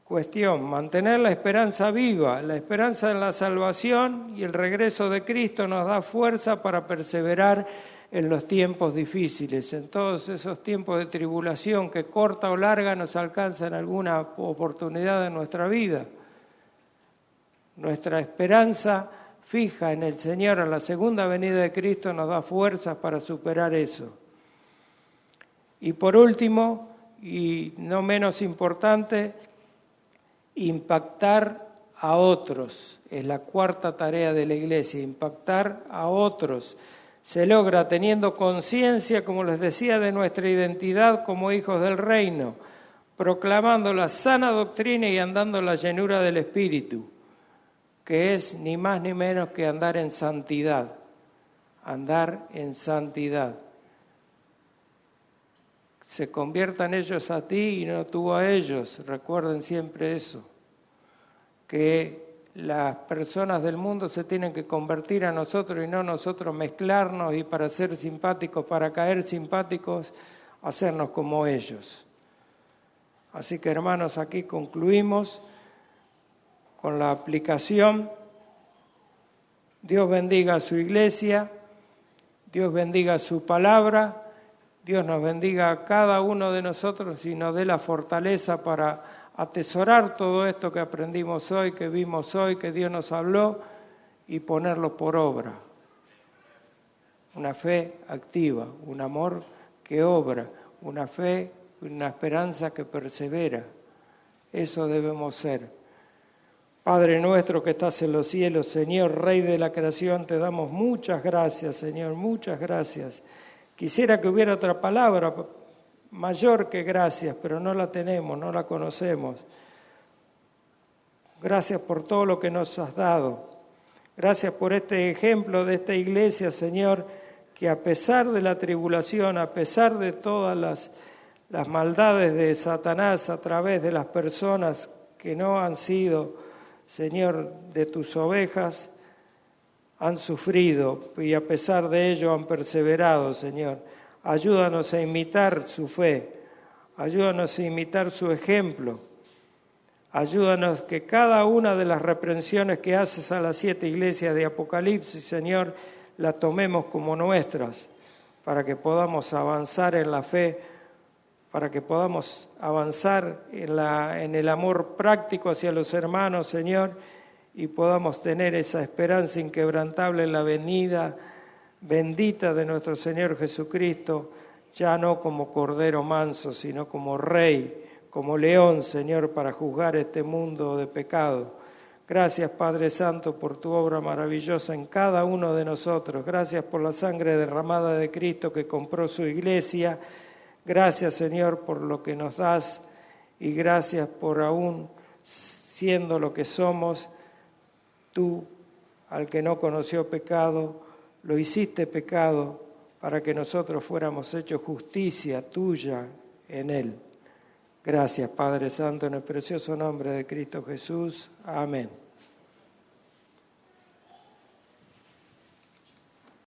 cuestión, mantener la esperanza viva. La esperanza en la salvación y el regreso de Cristo nos da fuerza para perseverar en los tiempos difíciles, en todos esos tiempos de tribulación que corta o larga nos alcanzan alguna oportunidad en nuestra vida. Nuestra esperanza fija en el Señor, en la segunda venida de Cristo, nos da fuerzas para superar eso. Y por último, y no menos importante, impactar a otros. Es la 4ª tarea de la iglesia, impactar a otros. Se logra teniendo conciencia, como les decía, de nuestra identidad como hijos del reino, proclamando la sana doctrina y andando en la llenura del Espíritu, que es ni más ni menos que andar en santidad. Andar en santidad. Se conviertan ellos a ti y no tú a ellos. Recuerden siempre eso. Que las personas del mundo se tienen que convertir a nosotros y no nosotros mezclarnos y para ser simpáticos, para caer simpáticos, hacernos como ellos. Así que hermanos, aquí concluimos con la aplicación. Dios bendiga a su iglesia, Dios bendiga su palabra, Dios nos bendiga a cada uno de nosotros y nos dé la fortaleza para atesorar todo esto que aprendimos hoy, que vimos hoy, que Dios nos habló y ponerlo por obra. Una fe activa, un amor que obra, una fe, una esperanza que persevera. Eso debemos ser. Padre nuestro que estás en los cielos, Señor, Rey de la creación, te damos muchas gracias, Señor, muchas gracias. Quisiera que hubiera otra palabra mayor que gracias, pero no la tenemos, no la conocemos. Gracias por todo lo que nos has dado. Gracias por este ejemplo de esta iglesia, Señor, que a pesar de la tribulación, a pesar de todas las maldades de Satanás a través de las personas que no han sido, Señor, de tus ovejas, han sufrido y a pesar de ello han perseverado, Señor. Ayúdanos a imitar su fe, ayúdanos a imitar su ejemplo, ayúdanos que cada una de las reprensiones que haces a las 7 iglesias de Apocalipsis, Señor, la tomemos como nuestras, para que podamos avanzar en la fe, para que podamos avanzar en el amor práctico hacia los hermanos, Señor, y podamos tener esa esperanza inquebrantable en la venida bendita de nuestro Señor Jesucristo, ya no como Cordero manso, sino como Rey, como León, Señor, para juzgar este mundo de pecado. Gracias, Padre Santo, por tu obra maravillosa en cada uno de nosotros. Gracias por la sangre derramada de Cristo que compró su iglesia. Gracias, Señor, por lo que nos das y gracias por aún siendo lo que somos, tú, al que no conoció pecado, lo hiciste pecado para que nosotros fuéramos hechos justicia tuya en él. Gracias, Padre Santo, en el precioso nombre de Cristo Jesús. Amén.